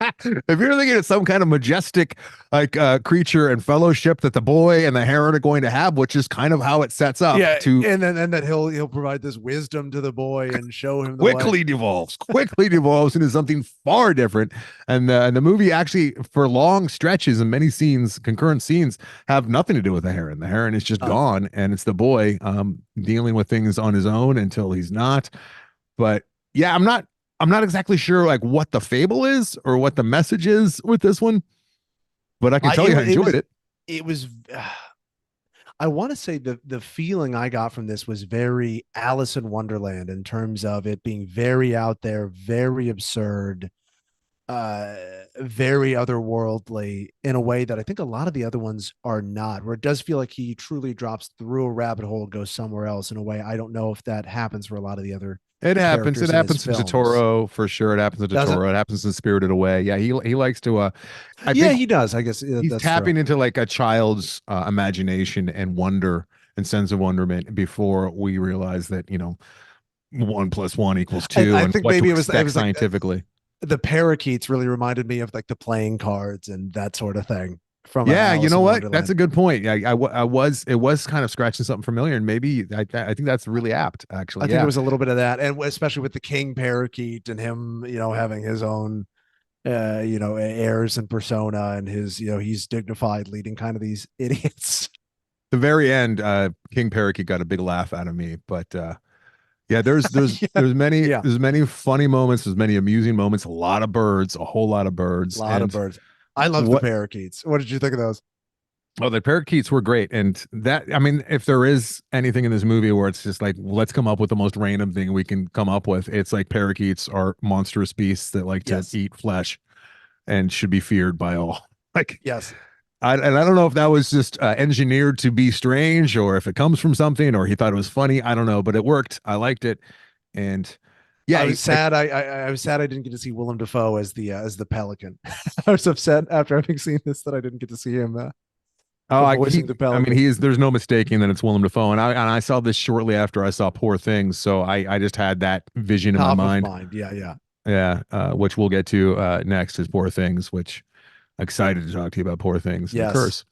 If you're thinking it's some kind of majestic like creature and fellowship that the boy and the heron are going to have, which is kind of how it sets up Yeah, to and that he'll provide this wisdom to the boy and show him the way. quickly devolves into something far different. And the movie actually, for long stretches and many scenes, concurrent scenes, have nothing to do with the heron. The heron is just Uh, gone, and it's the boy dealing with things on his own until he's not. But yeah, I'm not exactly sure like what the fable is or what the message is with this one, but I can tell you I enjoyed it. it was I want to say the feeling I got from this was very Alice in Wonderland, in terms of it being very out there, very absurd, very otherworldly, in a way that I think a lot of the other ones are not, where it does feel like he truly drops through a rabbit hole, goes somewhere else in a way. I don't know if that happens for a lot of the other It happens. It characters in his happens in films. Totoro for sure. It happens in Does it? Totoro. It happens in Spirited Away. Yeah, he likes to. I Yeah, think he does. I guess he's that's true. tapping into like a child's imagination and wonder and sense of wonderment before we realize that 1 + 1 = 2 I and think what to maybe it expect was like scientifically. the parakeets really reminded me of like the playing cards and that sort of thing from Yeah, you Alice know in what? That's Wonderland. a good point. Yeah, I was it was kind of scratching something familiar, and maybe I think that's really apt, I actually. think it Yeah, was a little bit of that, and especially with the king parakeet and him, having his own, airs and persona, and his, he's dignified leading kind of these idiots. the very end, King Parakeet got a big laugh out of me, but yeah, there's there's Yeah, there's many yeah, there's many funny moments, there's many amusing moments, a lot of birds, a whole lot of a birds, lot of and birds. I love the what parakeets. What did you think of those? oh, the parakeets were great. And that, I mean, if there is anything in this movie where it's just like, let's come up with the most random thing we can come up with, it's like parakeets are monstrous beasts that like to Yes, eat flesh and should be feared by all. Like, yes. and I don't know if that was just engineered to be strange or if it comes from something or he thought it was funny. I don't know, but it worked. I liked it. And yeah, I was sad. I was sad I didn't get to see Willem Dafoe as the Pelican. I was upset after having seen this that I didn't get to see him oh, voicing the I mean, Pelican. there's no mistaking that it's Willem Dafoe. And I saw this shortly after I saw Poor Things. So I just had that vision in my Top of mind. mind. Yeah, yeah. Yeah, which we'll get to next is Poor Things, which I'm excited to talk to you about Poor Things and the Yes. curse.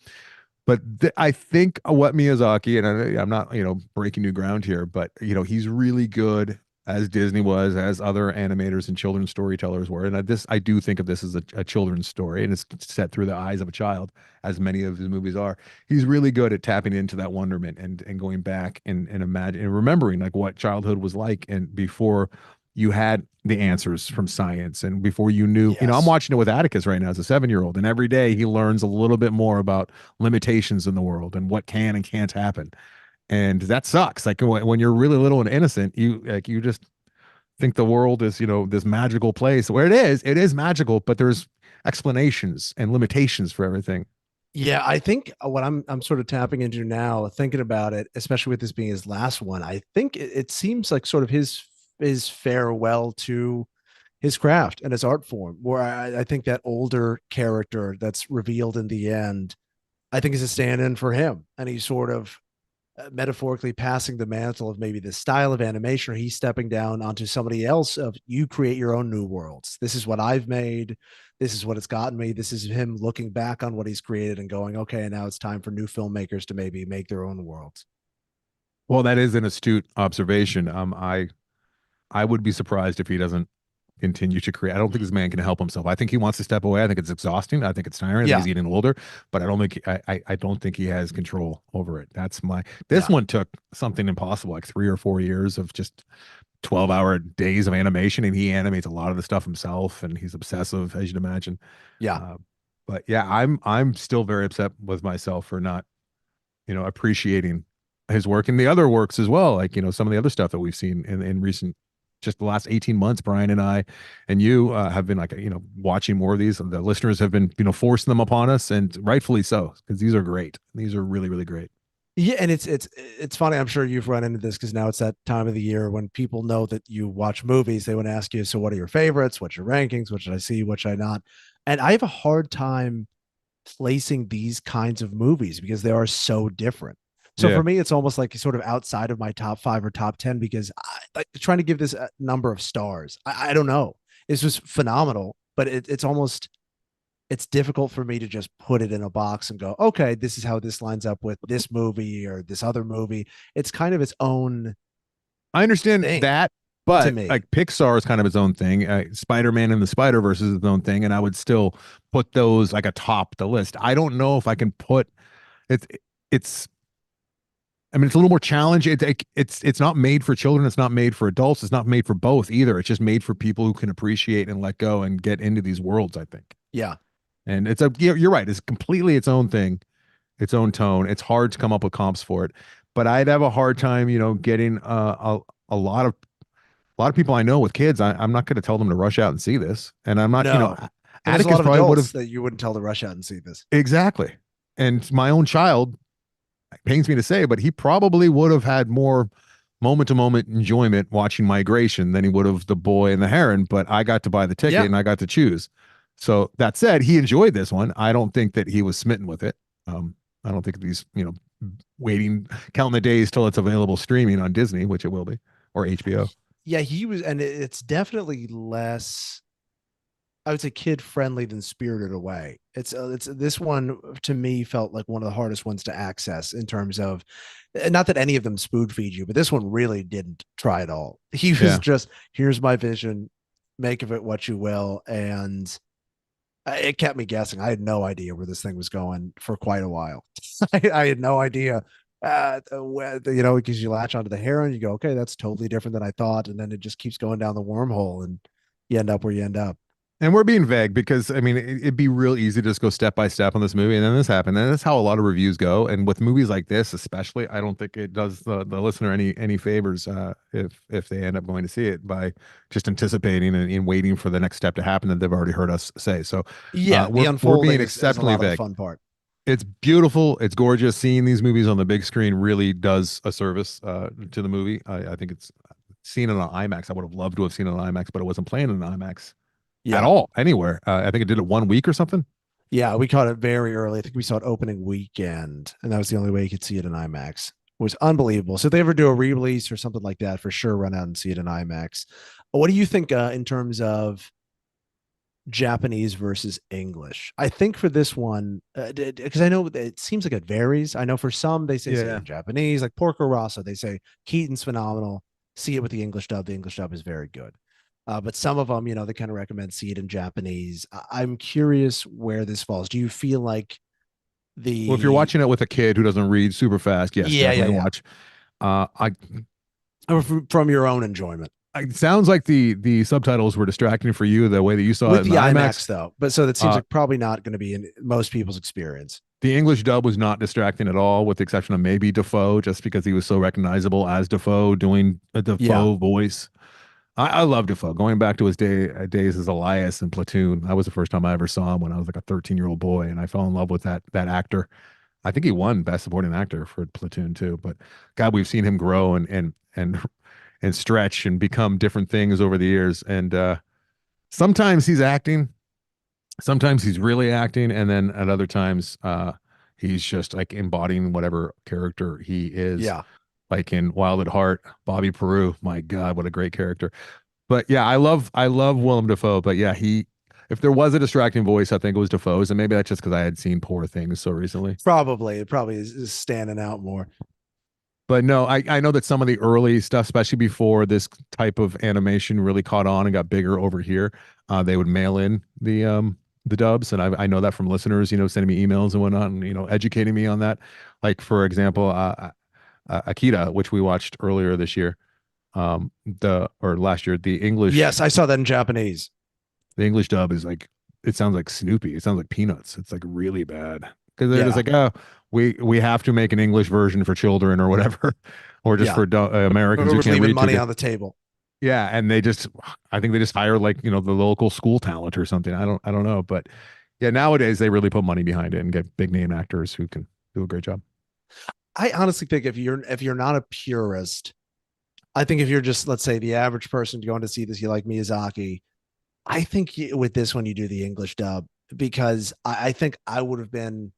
But I think what Miyazaki, and I'm not, breaking new ground here, but he's really good as Disney was, as other animators and children's storytellers were. And I do think of this as a children's story, and it's set through the eyes of a child, as many of his movies are. He's really good at tapping into that wonderment and going back and imagine and remembering like what childhood was like and before you had the answers from science and before you knew, I'm Yes. watching it with Atticus right now as a 7-year-old, and every day he learns a little bit more about limitations in the world and what can and can't happen. And that sucks. Like when you're really little and innocent, you just think the world is, this magical place where it is magical, but there's explanations and limitations for everything. Yeah, I think what I'm sort of tapping into now, thinking about it, especially with this being his last one, I think it seems like sort of his farewell to his craft and his art form. Where I think that older character that's revealed in the end, I think is a stand-in for him, and he's sort of metaphorically passing the mantle of maybe the style of animation, or he's stepping down onto somebody else of you create your own new worlds. This is what I've made. This is what it's gotten me. This is him looking back on what he's created and going, okay, now it's time for new filmmakers to maybe make their own worlds. Well, that is an astute observation. I would be surprised if he doesn't continue to create. I don't think this man can help himself. I think he wants to step away. I think it's exhausting. I think it's tiring. I think Yeah. he's getting older, but I don't think I don't think he has control over it. That's my this Yeah. one took something impossible, like 3 or 4 years of just 12-hour days of animation, and he animates a lot of the stuff himself, and he's obsessive, as you'd imagine. Yeah. Uh, but yeah, I'm still very upset with myself for not, appreciating his work and the other works as well. Like, some of the other stuff that we've seen in recent, just the last 18 months, Bryan and I, and you have been like, watching more of these. The listeners have been, forcing them upon us, and rightfully so, because these are great. These are really, really great. Yeah, and it's funny. I'm sure you've run into this because now it's that time of the year when people know that you watch movies. They want to ask you, so what are your favorites? What's your rankings? What should I see? What should I not? And I have a hard time placing these kinds of movies because they are so different. So Yeah. for me, it's almost like sort of outside of my top five or top 10 because like trying to give this a number of stars. I don't know. It's just phenomenal, but it's almost it's difficult for me to just put it in a box and go, okay, this is how this lines up with this movie or this other movie. It's kind of its own I understand thing that, to but me. like Pixar is kind of its own thing. Spider-Man and the Spider-Verse is its own thing, and I would still put those like atop the list. I don't know if I can put it's it's I mean, it's a little more challenging. It's not made for children. It's not made for adults. It's not made for both either. It's just made for people who can appreciate and let go and get into these worlds, I think. Yeah. And you're right. It's completely its own thing, its own tone. It's hard to come up with comps for it, but I'd have a hard time, getting a lot of people I know with kids. I'm not going to tell them to rush out and see this, and I'm not, No. And there's a Atticus lot of probably would adults have that you wouldn't tell to rush out and see this. exactly. And my own child, it pains me to say, but he probably would have had more moment to moment enjoyment watching Migration than he would have The Boy and the Heron. But I got to buy the ticket Yeah. and I got to choose. So that said, he enjoyed this one. I don't think that he was smitten with it. I don't think these, waiting, counting the days till it's available streaming on Disney, which it will be, or HBO. Yeah, he was, and it's definitely less, I would say, kid friendly than Spirited Away. It's this one to me felt like one of the hardest ones to access in terms of, not that any of them spoon feed you, but this one really didn't try at all. He was Yeah. just, here's my vision, make of it what you will, and it kept me guessing. I had no idea where this thing was going for quite a while. I had no idea. Because you latch onto the Heron, you go, okay, that's totally different than I thought, and then it just keeps going down the wormhole, and you end up where you end up. And we're being vague because I mean it'd be real easy to just go step by step on this movie, and then this happened, and that's how a lot of reviews go. And with movies like this, especially, I don't think it does the listener any favors if they end up going to see it by just anticipating and waiting for the next step to happen that they've already heard us say. So Yeah, the we're being unfolding is a exceptionally lot of the vague. fun part. It's beautiful. It's gorgeous. Seeing these movies on the big screen really does a service to the movie. I think it's seen it on IMAX. I would have loved to have seen it on IMAX, but it wasn't playing in IMAX at Yeah. all anywhere. I think it did it 1 week or something. Yeah, we caught it very early. I think we saw it opening weekend, and that was the only way you could see it in IMAX. It was unbelievable. So if they ever do a re-release or something like that, for sure, run out and see it in IMAX. What do you think in terms of Japanese versus English? I think for this one, because I know it seems like it varies. I know for some they say Yeah. in Japanese, like Porco Rosso, they say Keaton's phenomenal. See it with the English dub. The English dub is very good. But some of them, they kind of recommend see it in Japanese. I'm curious where this falls. Do you feel like Well, if you're the watching it with a kid who doesn't read super fast, yes, definitely yeah, watch. I or from your own enjoyment it sounds like the subtitles were distracting for you the way that you saw it with in the the IMAX IMAX. though? But so that seems Uh, like probably not going to be in most people's experience. the English dub was not distracting at all, with the exception of maybe Defoe, just because he was so recognizable as Defoe doing a Yeah, Defoe voice. I love Defoe. Going back to his days as Elias in Platoon, that was the first time I ever saw him when I was like a 13-year-old boy, and I fell in love with that actor. I think he won Best Supporting Actor for Platoon too. But God, we've seen him grow and stretch and become different things over the years. And sometimes he's acting, sometimes he's really acting, and then at other times, he's just like embodying whatever character he is. Yeah. Like in Wild at Heart, Bobby Peru. My God, what a great character! But yeah, I love Willem Dafoe. But yeah, if there was a distracting voice, I think it was Dafoe's, and maybe that's just because I had seen Poor Things so recently. Probably. It probably is standing out more. But no, I know that some of the early stuff, especially before this type of animation really caught on and got bigger over here, they would mail in the dubs, and I know that from listeners, sending me emails and whatnot, and educating me on that. Like for example, Akira, which we watched earlier this year, the or last year, Yes, I saw that in Japanese. the English dub is like, it sounds like Snoopy. It sounds like Peanuts. It's like really bad because they're just Yeah. like, oh, we have to make an English version for children or whatever, or just Yeah. for Americans who We're can't leaving read too money good. on the table. Yeah, and I think they just hire like the local school talent or something. I don't know, but yeah, nowadays they really put money behind it and get big name actors who can do a great job. I honestly think if you're not a purist, I think if you're just, let's say, the average person going to see this, you like Miyazaki, I think with this one you do the English dub, because I think I would have been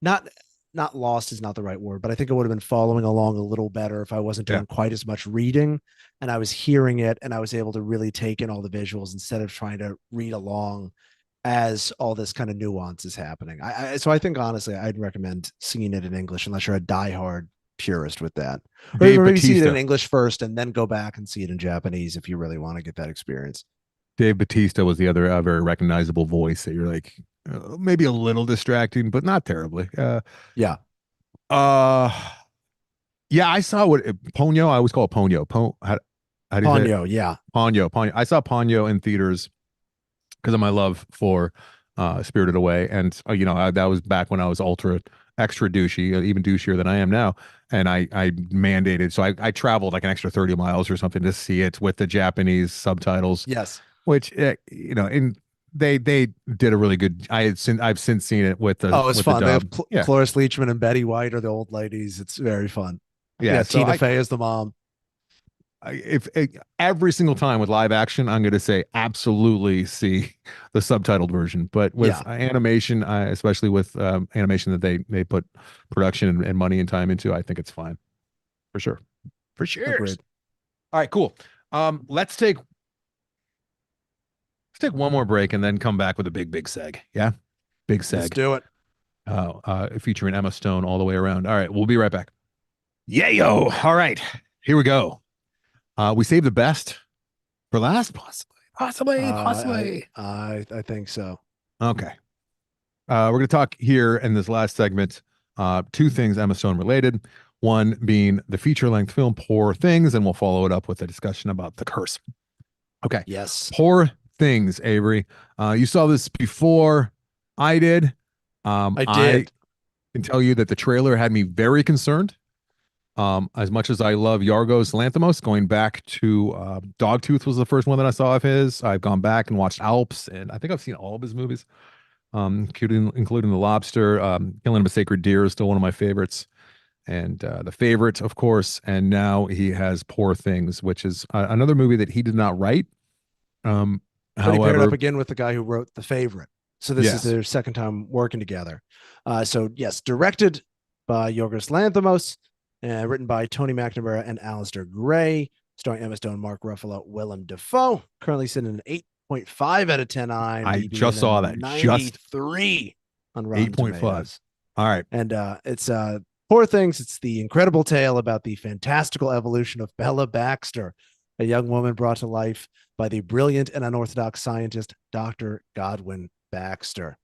not not lost is not the right word, but I think I would have been following along a little better if I wasn't Yeah, doing quite as much reading and I was hearing it and I was able to really take in all the visuals instead of trying to read along as all this kind of nuance is happening. So I think honestly I'd recommend seeing it in English unless you're a diehard purist with that, Dave or maybe see it in Batista. English first and then go back and see it in Japanese if you really want to get that experience. Dave Batista was the other very recognizable voice that you're like, maybe a little distracting, but not terribly. Yeah, Uh, yeah, I saw what Ponyo. I always call it Ponyo. How do you say it? Ponyo. Yeah, Ponyo. Ponyo. I saw Ponyo in theaters because of my love for Spirited Away, and that was back when I was ultra extra douchey, even douchier than I am now, and I mandated, so I traveled like an extra 30 miles or something to see it with the Japanese subtitles, yes. which and they did a really good. I've since seen it with the Oh, it's fun. They have dub. Yeah, Cloris Leachman and Betty White are the old ladies. It's very fun. yeah. Yeah, So Tina Fey is the mom. if every single time with live action, I'm going to say absolutely see the subtitled version. But with Yeah, animation, especially with animation that they put production and money and time into, I think it's fine for sure. For sure. agreed. All right, cool. Let's take one more break and then come back with a big seg. Yeah, big Let's seg. do it. Featuring Emma Stone all the way around. All right, we'll be right back. Yeah, yo. All right, here we go. We saved the best for last, possibly, possibly, I possibly. I think so. Okay. We're going to talk here in this last segment, two things Emma Stone related. One being the feature length film Poor Things, and we'll follow it up with a discussion about The Curse. Okay. Yes, Poor Things, Avery. You saw this before I did. I I did. can tell you that the trailer had me very concerned. As much as I love Yorgos Lanthimos, going back to Dogtooth was the first one that I saw of his. I've gone back and watched Alps, and I think I've seen all of his movies, including The Lobster. Killing of a Sacred Deer is still one of my favorites, and The Favorite, of course. And now he has Poor Things, which is another movie that he did not write. Um, But he paired up However, again with the guy who wrote The Favorite. So this is yes, their second time working together. So yes, directed by Yorgos Lanthimos, written by Tony McNamara and Alistair Gray, starring Emma Stone, Mark Ruffalo, Willem Dafoe. Currently sitting at an 8.5 out of 10 on I IMDb just and a saw that. Just 93 on Rotten 8.5. Tomatoes. All right. And it's Poor Things. It's the incredible tale about the fantastical evolution of Bella Baxter, a young woman brought to life by the brilliant and unorthodox scientist Dr. Godwin Baxter.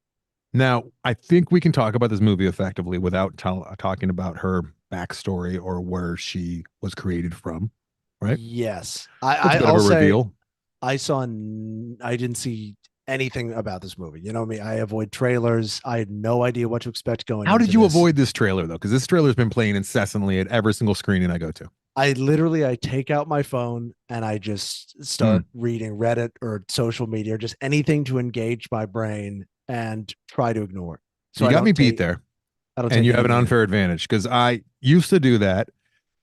Now, I think we can talk about this movie effectively without talking about her backstory or where she was created from, right? Yes, That's a bit of I'll a say reveal. I didn't see anything about this movie. You know me, I avoid trailers. I had no idea what to expect going How did into you this. avoid this trailer, though? Because this trailer's been playing incessantly at every single screening I go to. I take out my phone and I just Mm. start reading Reddit or social media or just anything to engage my brain and try to ignore it. So You got me beat there, I don't and take you have an anything in. unfair advantage because I used to do that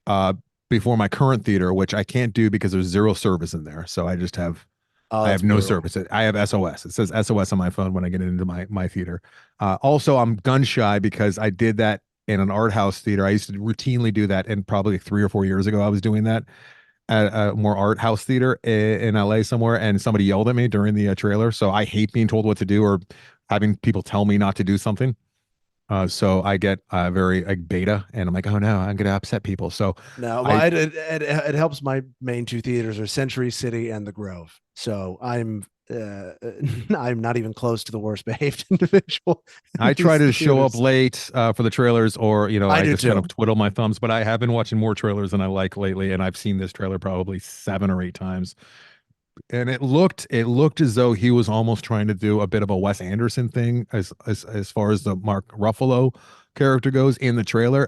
uh, before my current theater, which I can't do because there's zero service in there. So Oh, I that's have no brutal. service. I have SOS. It says SOS on my phone when I get into my theater. Also, I'm gun shy because I did that in an art house theater. I used to routinely do that, and probably 3 or 4 years ago, I was doing that at a more art house theater in LA somewhere, and somebody yelled at me during the trailer. So I hate being told what to do or having people tell me not to do something. So I get very like beta, and I'm like, oh no, I'm gonna upset people. So No, I it helps. My main two theaters are Century City and the Grove, so I'm not even close to the worst behaved individual in I try these to show up theaters. late for the trailers, or I I do just kind of too. twiddle my thumbs. But I have been watching more trailers than I like lately, and I've seen this trailer probably 7 or 8 times. And it looked as though he was almost trying to do a bit of a Wes Anderson thing as far as the Mark Ruffalo character goes in the trailer.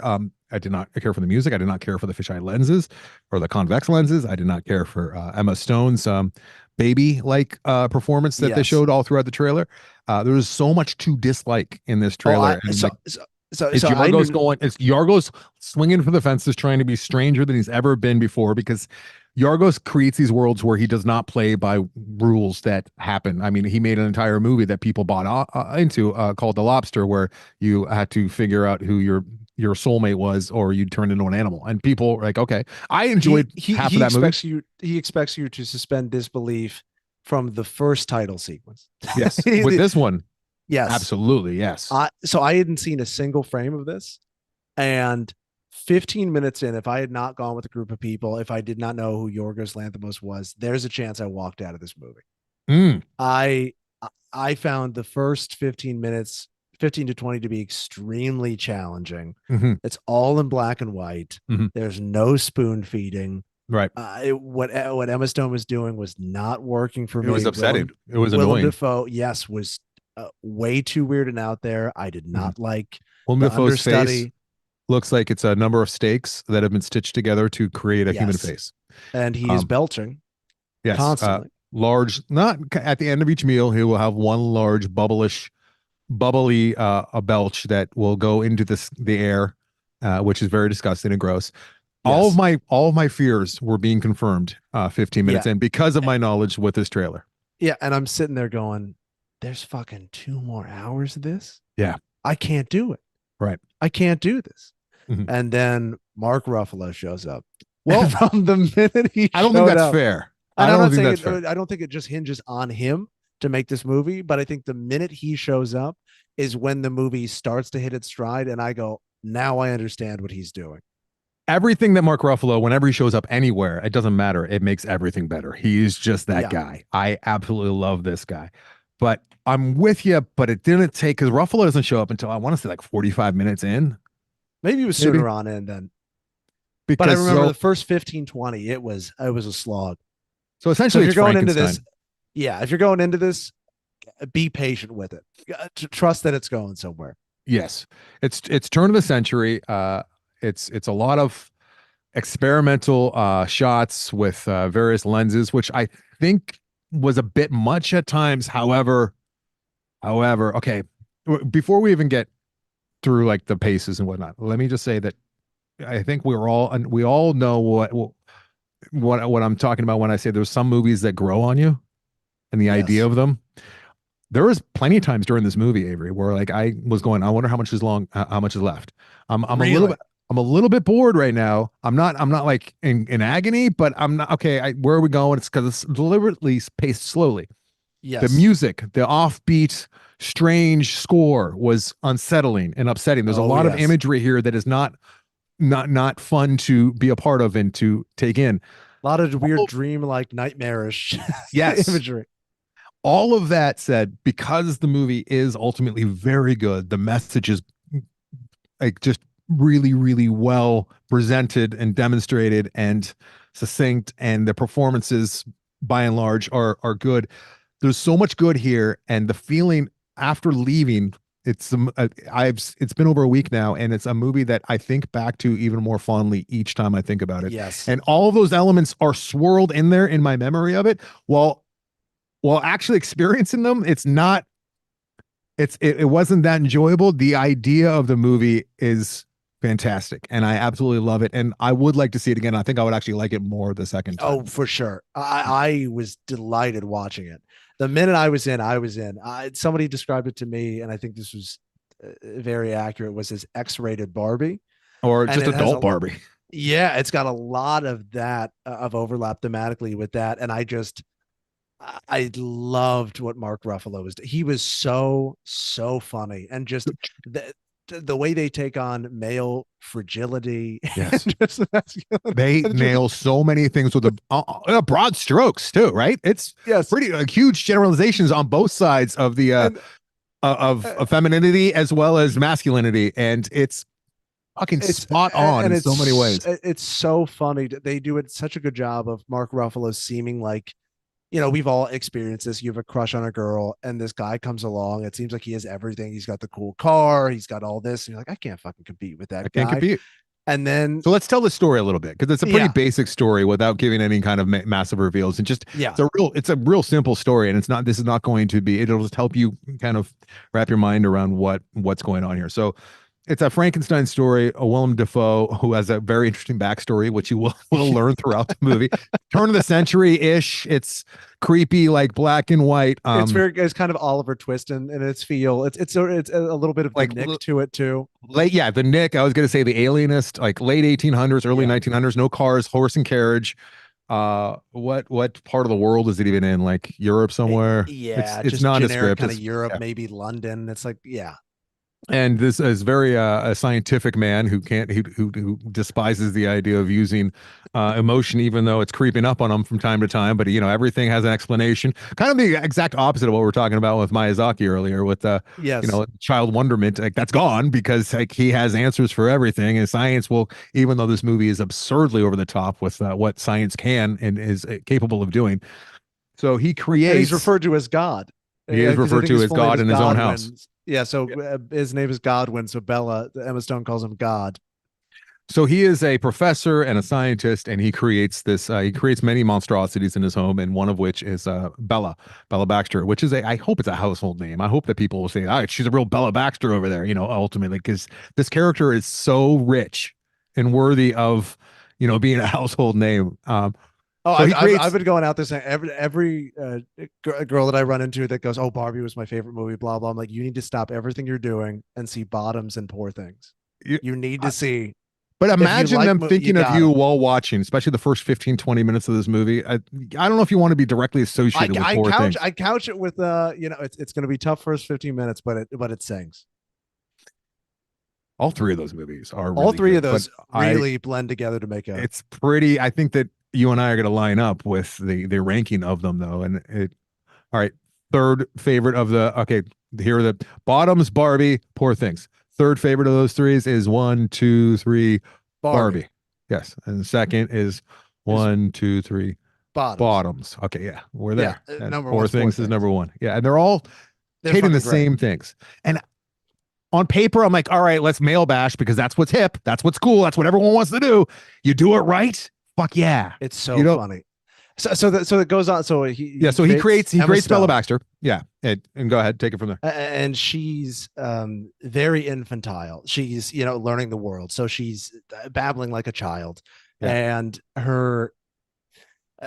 I did not care for the music. I did not care for the fisheye lenses or the convex lenses. I did not care for Emma Stone's baby like performance that they Yes. showed all throughout the trailer. There was so much to dislike in this Oh, I trailer, and so like so so, it's so I Yargos knew. going. It's Yargos swinging for the fences, trying to be stranger than he's ever been before. Because Yargos creates these worlds where he does not play by rules that happen. I mean, he made an entire movie that people bought into called The Lobster, where you had to figure out who your soulmate was, or you turned into an animal. And people were like, okay, I enjoyed half of that movie. He expects you to suspend disbelief from the first title sequence. Yes, with this one, Yes. absolutely, yes. I hadn't seen a single frame of this, and 15 minutes in, if I had not gone with a group of people, if I did not know who Yorgos Lanthimos was, there's a chance I walked out of this movie. Mm, I I found the first 15 minutes, 15 to 20 to be extremely challenging. hmm It's all in black and white. hmm There's no spoon feeding. right. What Emma Stone was doing was not working for It was me. upsetting. It was Willem annoying. Dafoe, yes, was way too weird and out there. I did Mhm. not like Willem the Dafoe's face understudy. looks like it's a number of steaks that have been stitched together to create a human Yes, face. and he is Um, belching yes, constantly. large. Not at the end of each meal, he will have one large bubbly a belch that will go into the air, which is very disgusting and gross. Yes, All of my fears were being confirmed 15 yeah, minutes in because of my knowledge with this trailer. yeah. And I'm sitting there going, "There's fucking 2 more hours of this. Yeah, I can't do it. right. I can't do this." Mhm. And then Mark Ruffalo shows up. And Well, from the minute he I don't think showed that's up, fair. and I I'm don't not think saying that's it, fair. I don't think it just hinges on him to make this movie, but I think the minute he shows up is when the movie starts to hit its stride. And I go, now I understand what he's doing. Everything that Mark Ruffalo, whenever he shows up anywhere, it doesn't matter. It makes everything better. He's just that Yeah. guy. I absolutely love this guy. But I'm with you, but it didn't take because Ruffalo doesn't show up until I want to say like 45 minutes in, Maybe it was maybe. sooner on in then. But I Because remember the first 15, 20, it was a slog. So essentially if it's you're going into this, Frankenstein. yeah, if you're going into this, be patient with it. Trust that it's going somewhere. Yes. It's turn of the century. It's a lot of experimental shots with various lenses, which I think was a bit much at times. However, okay, before we even get through like the paces and whatnot, let me just say that I think we all know what I'm talking about when I say there's some movies that grow on you and the idea Yes. of them. There was plenty of times during this movie, Avery, where like I was going, I wonder how much is long, how much is left. I'm a little Really? bit. I'm a little bit bored right now. I'm not like in agony, but I'm not okay. Where are we going? It's because it's deliberately paced slowly. The Yes. music, the offbeat, strange score was unsettling and upsetting. There's a Oh, lot of yes. imagery here that is not fun to be a part of and to take in. A lot of weird Oh, dream like nightmarish yes. imagery. All of that said, because the movie is ultimately very good, the message is like just really, really well presented and demonstrated and succinct, and the performances by and large are good. There's so much good here, and the feeling after leaving it's been over a week now, and it's a movie that I think back to even more fondly each time I think about it. Yes. And all of those elements are swirled in there in my memory of it, while actually experiencing them, it wasn't that enjoyable. The idea of the movie is fantastic, and I absolutely love it. And I would like to see it again. I think I would actually like it more the second time. Oh, for sure. I was delighted watching it. The minute I was in, I was in. Somebody described it to me, and I think this was very accurate. Was as X-rated Barbie, Or and just it has adult Barbie. yeah, it's got a lot of that of overlap thematically with that, and I loved what Mark Ruffalo was. He was so funny, and just the way they take on male fragility, Yes. and just They nail so many things with broad strokes too, right? It's yes, pretty huge generalizations on both sides of the and of femininity as well as masculinity, and it's fucking it's spot on and in so many ways. it's so funny. They do it such a good job of Mark Ruffalo seeming like, we've all experienced this. You have a crush on a girl, and this guy comes along. It seems like he has everything. He's got the cool car. He's got all this. And you're like, I can't fucking compete with I that can't guy. compete. And then, So let's tell the story a little bit because it's a pretty yeah, basic story without giving any kind of massive reveals. And just yeah, it's a real simple story, and this is not going to be. It'll just help you kind of wrap your mind around what's going on here. So it's a Frankenstein story. A Willem Dafoe who has a very interesting backstory, which you will learn throughout the movie. Turn of the century ish. It's creepy, like black and white. it's kind of Oliver Twist in its feel. It's a little bit of the Like Nick to it too. late, yeah, the Nick. I was gonna say the Alienist, like late 1800s, early Yeah. 1900s. No cars, horse and carriage. What part of the world is it even in? Like Europe somewhere? Yeah, It's just generic nondescript. kind of It's Europe, yeah. maybe London. It's like, yeah, And this is very a scientific man who can't who despises the idea of using emotion, even though it's creeping up on him from time to time. But everything has an explanation. Kind of the exact opposite of what we are talking about with Miyazaki earlier, with yes. child wonderment. Like that's gone because like he has answers for everything, and science will. Even though this movie is absurdly over the top with what science can and is capable of doing, so he And he's creates. referred to as God. He is Because I referred think to his as full name God is in his own house. Godwin. Yeah, so his name is Godwin. So Emma Stone calls him God. So he is a professor and a scientist, and he creates this. He creates many monstrosities in his home, and one of which is Bella Baxter, which is I hope it's a household name. I hope that people will say, "Oh, she's a real Bella Baxter over there." Ultimately, because this character is so rich and worthy of, being a household name. Oh, So he I've creates. been going out there saying every girl that I run into that goes, "Oh, Barbie was my favorite movie," blah blah. I'm like, you need to stop everything you're doing and see Bottoms and Poor Things. You, You need to see but if you imagine like, them you thinking of got you it. while watching, especially the first 15, 20 minutes of this movie. I don't know if you want to be directly associated with Poor Things. I couch it with it's going to be tough first 15 minutes, but it sings. All three of those movies are All really three of good, but those I really blend together to make a it's pretty. I think that you and I are going to line up with the ranking of them, though. And all right, third favorite of the. Okay, here are the bottoms: Barbie, Poor Things. Third favorite of those threes is one, two, three, Barbie. Barbie. Yes, and the second is Is one, two, three, Bottoms. bottoms. Okay, yeah, we're Yeah, there. And number Poor one's Poor Things is Things. number one. Yeah, and they're all They're hitting the fucking great. same things. And on paper, I'm like, all right, let's male bash because that's what's hip. That's what's cool. That's what everyone wants to do. You do it right. Fuck yeah. It's You so know, funny. So it goes on. So yeah. he So creates he Emma creates Bella Stone, Baxter. Yeah. And go ahead, take it from there. and she's very infantile. She's learning the world, so she's babbling like a child, Yeah. and her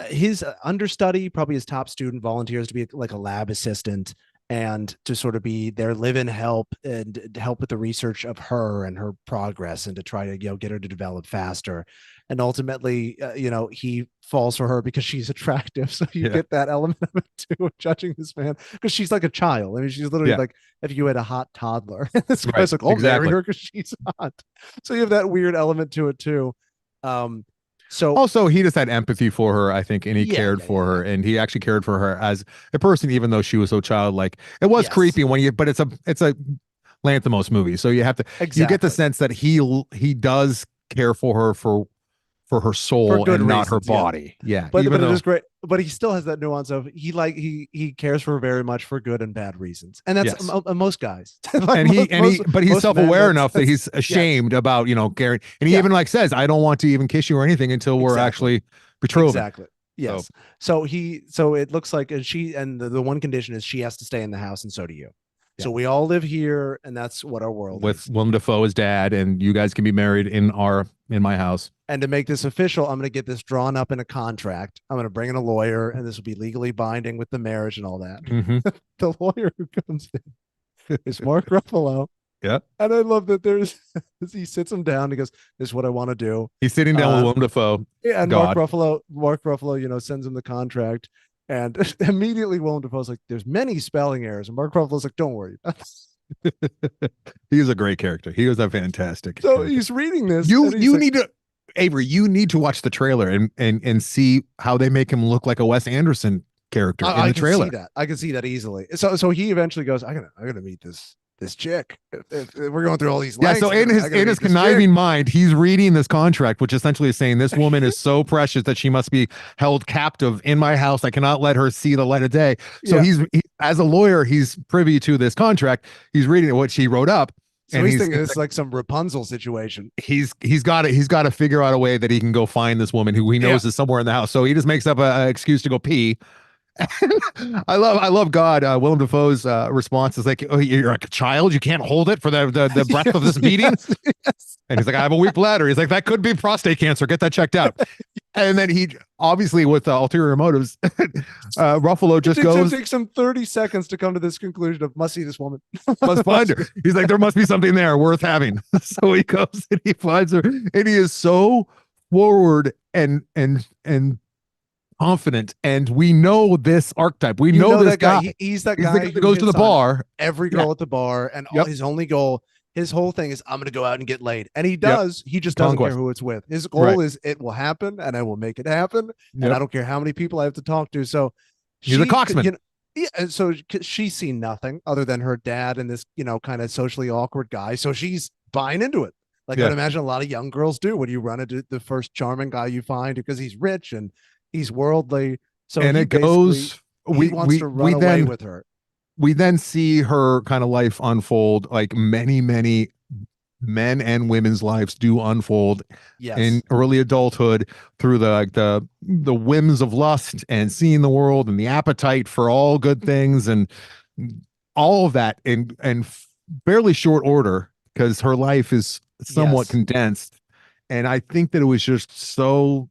his understudy, probably his top student, volunteers to be like a lab assistant and to sort of be their live-in help and help with the research of her and her progress and to try to get her to develop faster. And ultimately, he falls for her because she's attractive. So you Yeah. get that element of it too, of judging this man because she's like a child. I mean, she's literally Yeah. like if you had a hot toddler. This Right. guy's like, "I'll marry Exactly. her because she's hot." So you have that weird element to it too. Um, so Also, he just had empathy for her, I think, and he yeah, cared yeah, for yeah, her, and he actually cared for her as a person, even though she was so childlike. It was yes, creepy but it's a Lanthimos movie, so you get the exactly. sense that he does care for her for her for soul good and not her reasons. Yeah. body. Yeah, But even it though is great. But he still has that nuance of he cares for her very much for good and bad reasons, and that's yes. most guys. Like And he but he's most men. self-aware enough that That's he's yes, ashamed about, caring. And he yeah, even like says, I don't want to even kiss you or anything until we're exactly, actually betrothing. exactly. So Yes. So it looks like the one condition is she has to stay in the house, and so do you. yeah. So we all live here, and that's what our world With is. Willem Dafoe as dad, and you guys can be married in my house. And to make this official, I'm going to get this drawn up in a contract. I'm going to bring in a lawyer, and this will be legally binding with the marriage and all that. Hmm. The lawyer who comes in is Mark Ruffalo. Yeah. And I love that he sits him down. He goes, "This is what I want to do." He's sitting down with Willem Dafoe. Yeah, and God. Mark Ruffalo, sends him the contract, and immediately Willem Dafoe's like, "There's many spelling errors," and Mark Ruffalo's like, "Don't worry." He is a great character. He was a fantastic So character. he's reading this. You need to, Avery, you need to watch the trailer and see how they make him look like a Wes Anderson character in the trailer. I can see that. I can see that easily. So he eventually goes, I gotta meet this chick. If we're going through all these lengths, Yeah, so in his conniving mind, he's reading this contract, which essentially is saying this woman is so precious that she must be held captive in my house. I cannot let her see the light of day. So Yeah. as a lawyer, he's privy to this contract. He's reading what she wrote up. So and he's thinking it's like some Rapunzel situation. He's got to figure out a way that he can go find this woman who he knows is somewhere in the house. So he just makes up an excuse to go pee. I love God. Willem Dafoe's response is like, "Oh, you're like a child. You can't hold it for the breadth of this meeting." Yes. And he's like, "I have a weak bladder." He's like, "That could be prostate cancer. Get that checked out." And then he obviously with ulterior motives, Ruffalo just goes. It takes him 30 seconds to come to this conclusion of must see this woman. Must find her. He's like, there must be something there worth having. So he goes and he finds her, and he is so forward and confident, and we know this archetype. We know this that guy. He's that guy that goes to the bar. Every girl at the bar, and his only goal, his whole thing is, I'm going to go out and get laid, and he does. He just doesn't care who it's with. His goal is it will happen, and I will make it happen, and I don't care how many people I have to talk to. So he's a coxman. And so she's seen nothing other than her dad and this, kind of socially awkward guy. So she's buying into it. Like I'd imagine a lot of young girls do when you run into the first charming guy you find because he's rich and he's worldly. So and it goes. He wants to run away with her. We then see her kind of life unfold, like many men and women's lives do unfold in early adulthood through the whims of lust and seeing the world and the appetite for all good things and all of that in fairly short order because her life is somewhat condensed. And I think that it was just so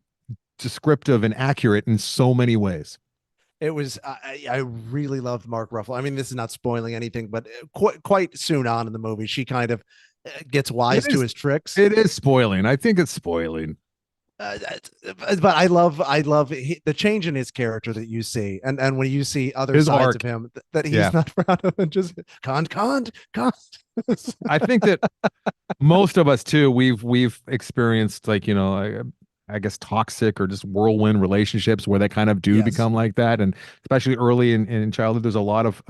descriptive and accurate in so many ways. It was. I really loved Mark Ruffalo. I mean, this is not spoiling anything, but quite soon on in the movie, she kind of gets wise to his tricks. It is spoiling. I think it's spoiling. But I love the change in his character that you see, and when you see other his sides arc. of him that he's not proud of, and just can't. I think that most of us too, we've experienced like I guess toxic or just whirlwind relationships where they kind of do become like that. And especially early in childhood, there's a lot of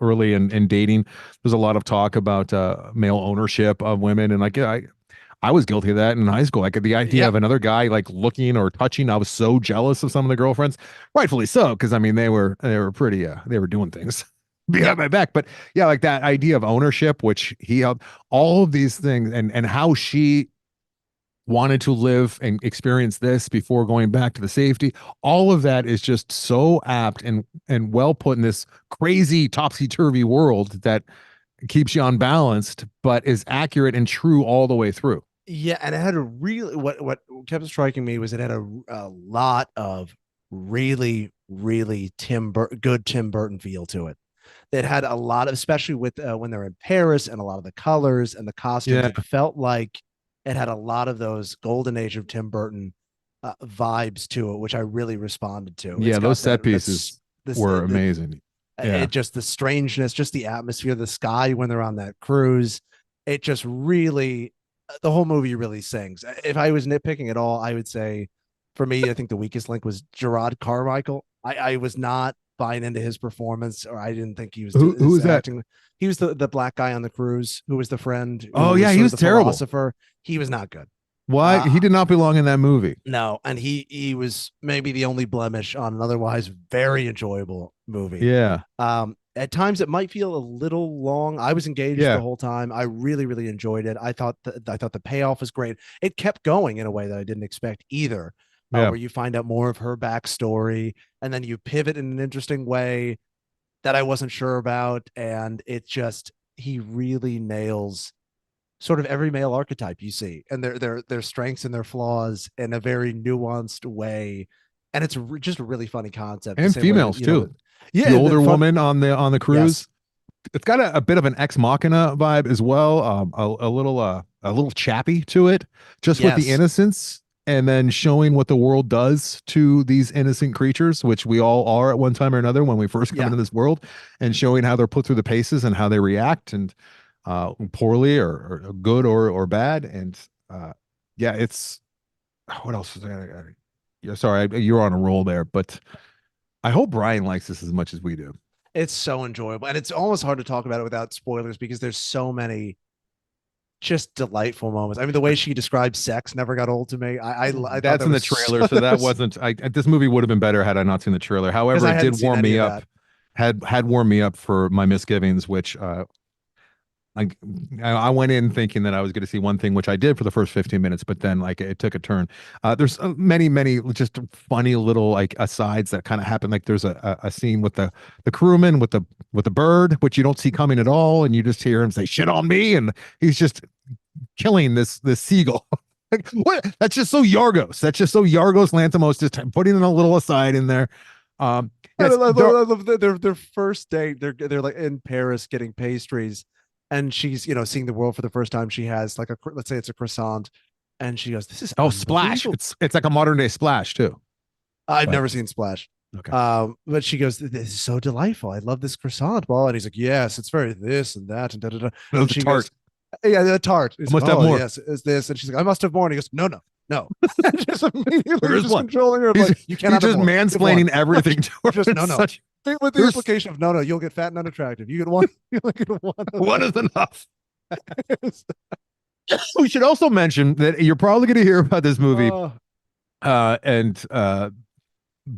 early in dating. There's a lot of talk about male ownership of women. And like, I was guilty of that in high school. Like the idea of another guy like looking or touching, I was so jealous of some of the girlfriends, rightfully so. Cause I mean, they were pretty, they were doing things behind my back, but yeah, like that idea of ownership, which he held all of these things and how she wanted to live and experience this before going back to the safety. All of that is just so apt and well put in this crazy topsy-turvy world that keeps you unbalanced, but is accurate and true all the way through. Yeah, and it had a really what kept striking me was it had a lot of really good Tim Burton feel to it. It had a lot of, especially with when they're in Paris and a lot of the colors and the costumes. It felt like it had a lot of those golden age of Tim Burton vibes to it, which I really responded to. Yeah, those set pieces were amazing. It just the strangeness, just the atmosphere, the sky when they're on that cruise. It just really, the whole movie really sings. If I was nitpicking at all, I would say, for me, I think the weakest link was Gerard Carmichael. I was not buying into his performance, or I didn't think he was. Who was that? He was the black guy on the cruise who was the friend. Oh yeah, he was terrible. Philosopher. He was not good. Why? Uh, He did not belong in that movie. no, and he was maybe the only blemish on an otherwise very enjoyable movie. Yeah. At times it might feel a little long. I was engaged the Yeah. whole time. I really, really enjoyed it. I thought the payoff was great. It kept going in a way that I didn't expect either, Yeah. where you find out more of her backstory and then you pivot in an interesting way that I wasn't sure about. And it just he really nails sort of every male archetype you see and their strengths and their flaws in a very nuanced way. And it's just a really funny concept, the And same way that females too. The yeah, and the older fun woman on the yes, cruise. It's got a bit of an ex machina vibe as well. A little chappy to it, just with the yes, innocence, and then showing what the world does to these innocent creatures, which we all are at one time or another when we first come yeah. into this world, and showing how they're put through the paces and how they react, and poorly or good or bad. And yeah, it's what else is there? Yeah, sorry, you're on a roll there, but I hope Brian likes this as much as we do. It's so enjoyable. And it's almost hard to talk about it without spoilers because there's so many just delightful moments. I mean, the way she describes sex never got old to me. I thought That's that in the was trailer, so, so that wasn't. This movie would have been better had I not seen the trailer. because However, I it hadn't did seen warm any me of up. that. Had warmed me up for my misgivings, which I I went in thinking that I was going to see one thing, which I did for the first 15 minutes, but then like it took a turn. There's many just funny little like asides that kind of happen. Like there's a scene with the crewman with the bird, which you don't see coming at all, and you just hear him say "shit on me," and he's just killing this seagull. Like, what? That's just so Yargos. That's just so Yargos Lanthimos, just putting in a little aside in there. I Yes, love, I there. love their first date. They're like in Paris getting pastries, and she's seeing the world for the first time. She has like let's say it's a croissant, and she goes, "This is Oh, Splash. unbelievable." It's like a modern day Splash too. I've But never seen Splash. okay, But she goes, "This is so delightful. I love this croissant ball." And he's like, "Yes, it's very this and that and da da da." no, And the she goes, tart. "Yeah, the tart." I He's like, must have "Oh more. yes, it's this." And she's like, "I must have more." And he goes, "No, no, no." Just There immediately is just one. controlling her of He's like, "You he's cannot have just more. You have one." mansplaining everything to her. Just no, It's no. such With the there's implication of no, no, you'll get fat and unattractive. You get one, you only get one of one is enough. We should also mention that you're probably going to hear about this movie, oh, and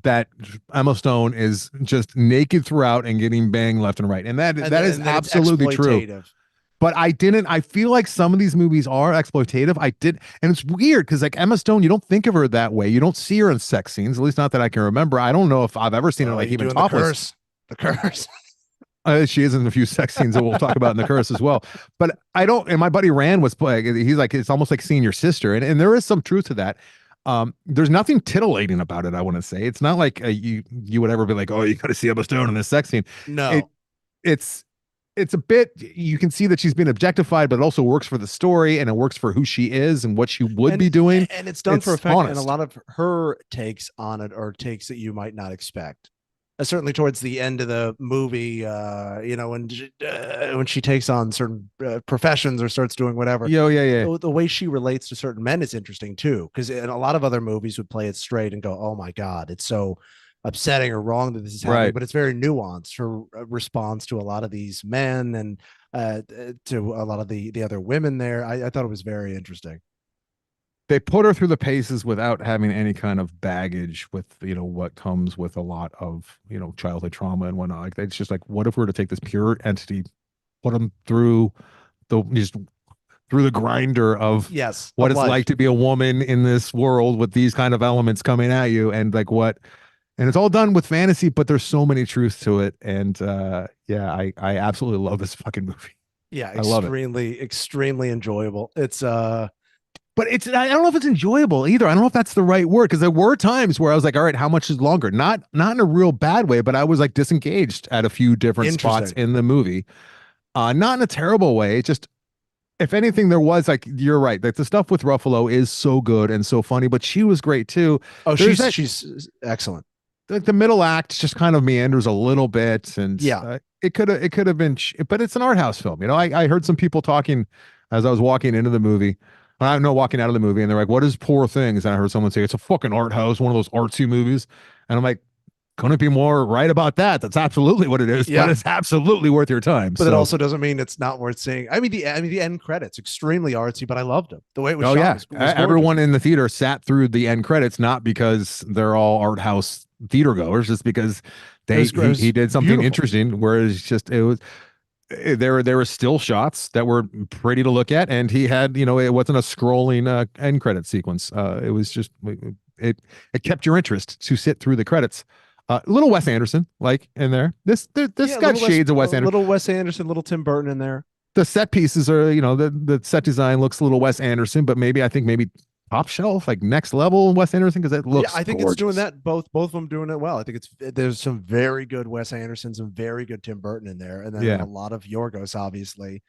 that Emma Stone is just naked throughout and getting banged left and right, and that is and then it's absolutely true. exploitative. But I didn't. I feel like some of these movies are exploitative. I did, and it's weird because like Emma Stone, you don't think of her that way. You don't see her in sex scenes, at least not that I can remember. I don't know if I've ever seen her Oh, like you even doing the topless. curse? The curse. She is in a few sex scenes that we'll talk about in the curse as well. But I don't. And my buddy Rand was playing. He's like, it's almost like seeing your sister, and there is some truth to that. There's nothing titillating about it. I want to say it's not like you would ever be like, oh, you got to see Emma Stone in this sex scene. It No, it's it's a bit. You can see that she's been objectified, but it also works for the story and it works for who she is and what she would and be doing. and it's done for It's effect, and a honest. lot of her takes on it are takes that you might not expect. Certainly towards the end of the movie, when she takes on certain professions or starts doing whatever, Yo, yeah, yeah. the way she relates to certain men is interesting too. Because in a lot of other movies would play it straight and go, "Oh my god, it's so upsetting or wrong that this is happening," Right. but it's very nuanced. Her response to a lot of these men and to a lot of the other women there, I thought it was very interesting. They put her through the paces without having any kind of baggage with what comes with a lot of childhood trauma and whatnot. Like it's just like, what if we were to take this pure entity, put them through the just through the grinder of Yes, what of it's like life. to be a woman in this world with these kind of elements coming at you, and like what, and it's all done with fantasy, but there's so many truths to it. And yeah, I absolutely love this fucking movie. Yeah, I love it. extremely enjoyable. It's But I don't know if it's enjoyable either. I don't know if that's the right word, because there were times where I was like, all right, how much is longer? Not in a real bad way, but I was like disengaged at a few different spots interesting. in the movie. Not in a terrible way. Just if anything, there was like, you're right, like the stuff with Ruffalo is so good and so funny, but she was great too. Oh, There's that she's excellent. like the middle act just kind of meanders a little bit, and Yeah. it could have been, but it's an art house film. I heard some people talking as I was walking into the movie. I know walking out of the movie, and they're like, "What is Poor Things?" And I heard someone say, "It's a fucking art house, one of those artsy movies." And I'm like, couldn't be more right about that. That's absolutely what it is, but Yeah, it's absolutely worth your time. but it So, also doesn't mean it's not worth seeing. The end credits extremely artsy, but I loved them. The way it was oh shot yeah, was gorgeous. everyone in the theater sat through the end credits, not because they're all art house theater goers, just because It was it he was did something beautiful. interesting. Whereas just it was there were still shots that were pretty to look at, and he had, it wasn't a scrolling end credit sequence. It was just it it kept your interest to sit through the credits. Little Wes Anderson like in there. This Yeah, got shades of a Wes Anderson. little Wes Anderson, little Tim Burton in there. The set pieces are, the set design looks a little Wes Anderson, but maybe I think maybe top shelf, like next level Wes Anderson, because it Yeah, looks I think it's doing gorgeous. that. Both of them doing it well. I think there's some very good Wes Anderson, some very good Tim Burton in there, and then Yeah. a lot of Yorgos, obviously.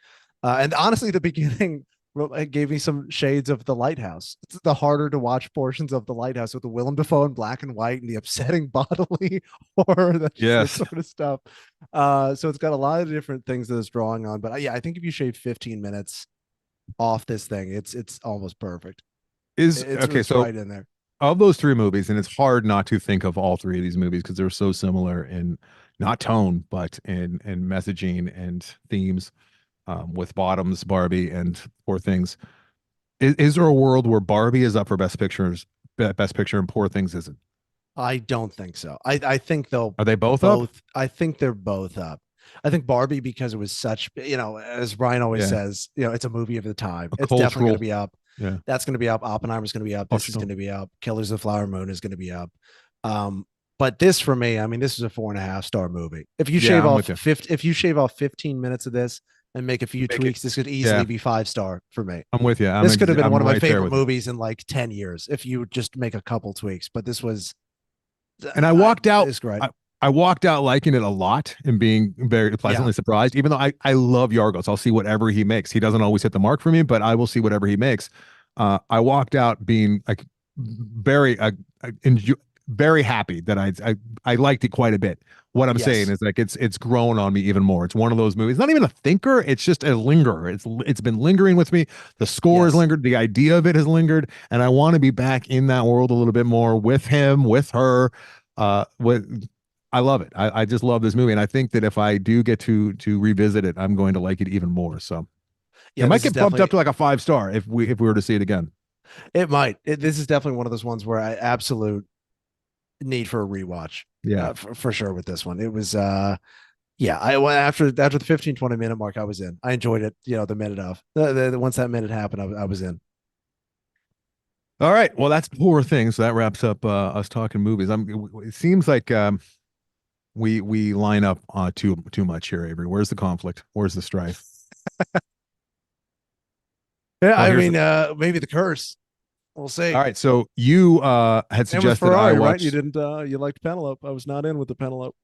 And honestly, the beginning it gave me some shades of The Lighthouse. It's the harder to watch portions of The Lighthouse with the Willem Dafoe in black and white and the upsetting bodily horror, that just that Yes. sort of stuff. So it's got a lot of different things that it's drawing on. But yeah, I think if you shave 15 minutes off this thing, it's almost perfect. Is It's okay. it's So right in there. of those three movies, and it's hard not to think of all three of these movies because they're so similar in not tone, but in messaging and themes. With Bottoms, Barbie, and Poor Things. Is there a world where Barbie is up for Best Picture, and Poor Things isn't? I don't think so. I think they'll Are they both up? both. I think they're both up. I think Barbie, because it was such, as Bryan always Yeah, says, it's a movie of the time. a It's definitely going to cultural. be up. Yeah, That's going to be up. Oppenheimer's going to be up. This is going cultural. to be up. Killers of the Flower Moon is going to be up. Um, but this for me, I mean, this is a 4.5 star movie. Yeah, I'm with you. If you shave off 15 minutes of this and make a few Make it. tweaks, this could easily Yeah, be 5 star for me. I'm with you. This could have been I'm one of my right there favorite with you. movies in like 10 years if you just make a couple tweaks. But this was, And I walked out. it's great. I walked out liking it a lot and being very Yeah. pleasantly surprised. Even though I love Yargos, I'll see whatever he makes. He doesn't always hit the mark for me, but I will see whatever he makes. I walked out being like very very happy that I liked it quite a bit. What I'm saying Yes. is like it's grown on me even more. It's one of those movies, not even a thinker, it's just a lingerer. It's been lingering with me. The score has Yes. lingered, the idea of it has lingered, and I want to be back in that world a little bit more with him, with her. With I love it. I just love this movie, and I think that if I do get to revisit it, I'm going to like it even more. So it Yeah. might This is get bumped up definitely, to like a 5 star if we were to see it again. it might. This is definitely one of those ones where I absolute need for a rewatch, Yeah. for sure with this one. It was, yeah, I went after the 15-20 minute mark, I was in. I enjoyed it, the minute of once that minute happened, I was in. All right. Well, that's Poor Things. So that wraps up us talking movies. It seems like we line up too much here, Avery. Where's the conflict? Where's the strife? Yeah, Well, I here's mean, maybe the curse. We'll see. all right. So you had And with suggested I Ferrari, right? You watch. didn't. You liked Penelope. I was not in with the Penelope.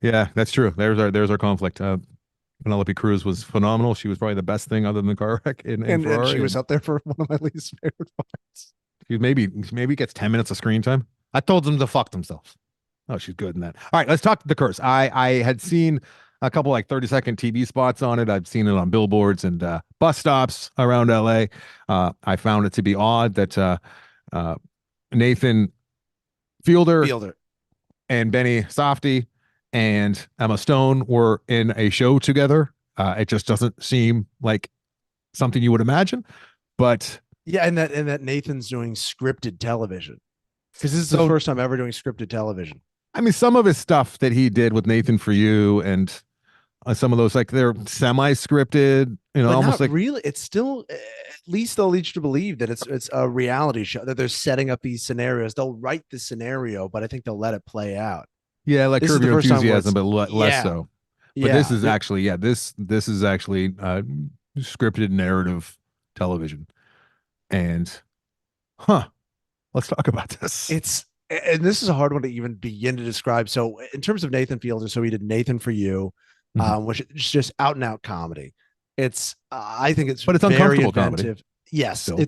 Yeah, that's true. There's our conflict. Penelope Cruz was phenomenal. She was probably the best thing other than the car wreck in And she Ferrari, was and up there for one of my least favorite parts. she maybe gets 10 minutes of screen time. I told them to fuck themselves. Oh, she's good in that. All right, let's talk The Curse. I had seen a couple like 30-second TV spots on it. I've seen it on billboards and bus stops around LA. I found it to be odd that Nathan Fielder Fielder. and Benny Safdie and Emma Stone were in a show together. It just doesn't seem like something you would imagine. But Yeah, and that Nathan's doing scripted television, because this is the so, first time ever doing scripted television. I mean, some of his stuff that he did with Nathan For You and some of those, like they're semi-scripted, But almost not like, really. It's still, at least they'll lead you to believe that it's a reality show, that they're setting up these scenarios. They'll write the scenario, but I think they'll let it play out. yeah, like This is Curb the Your first time where Enthusiasm, it's, but less yeah, so. But this yeah, is actually, yeah, this is actually scripted narrative television. And, huh, let's talk about this. it's, and this is a hard one to even begin to describe. So in terms of Nathan Fielder, so he did Nathan For You, Mhm. which is just out and out comedy. It's, I think it's But it's very uncomfortable comedy inventive. Yes, still.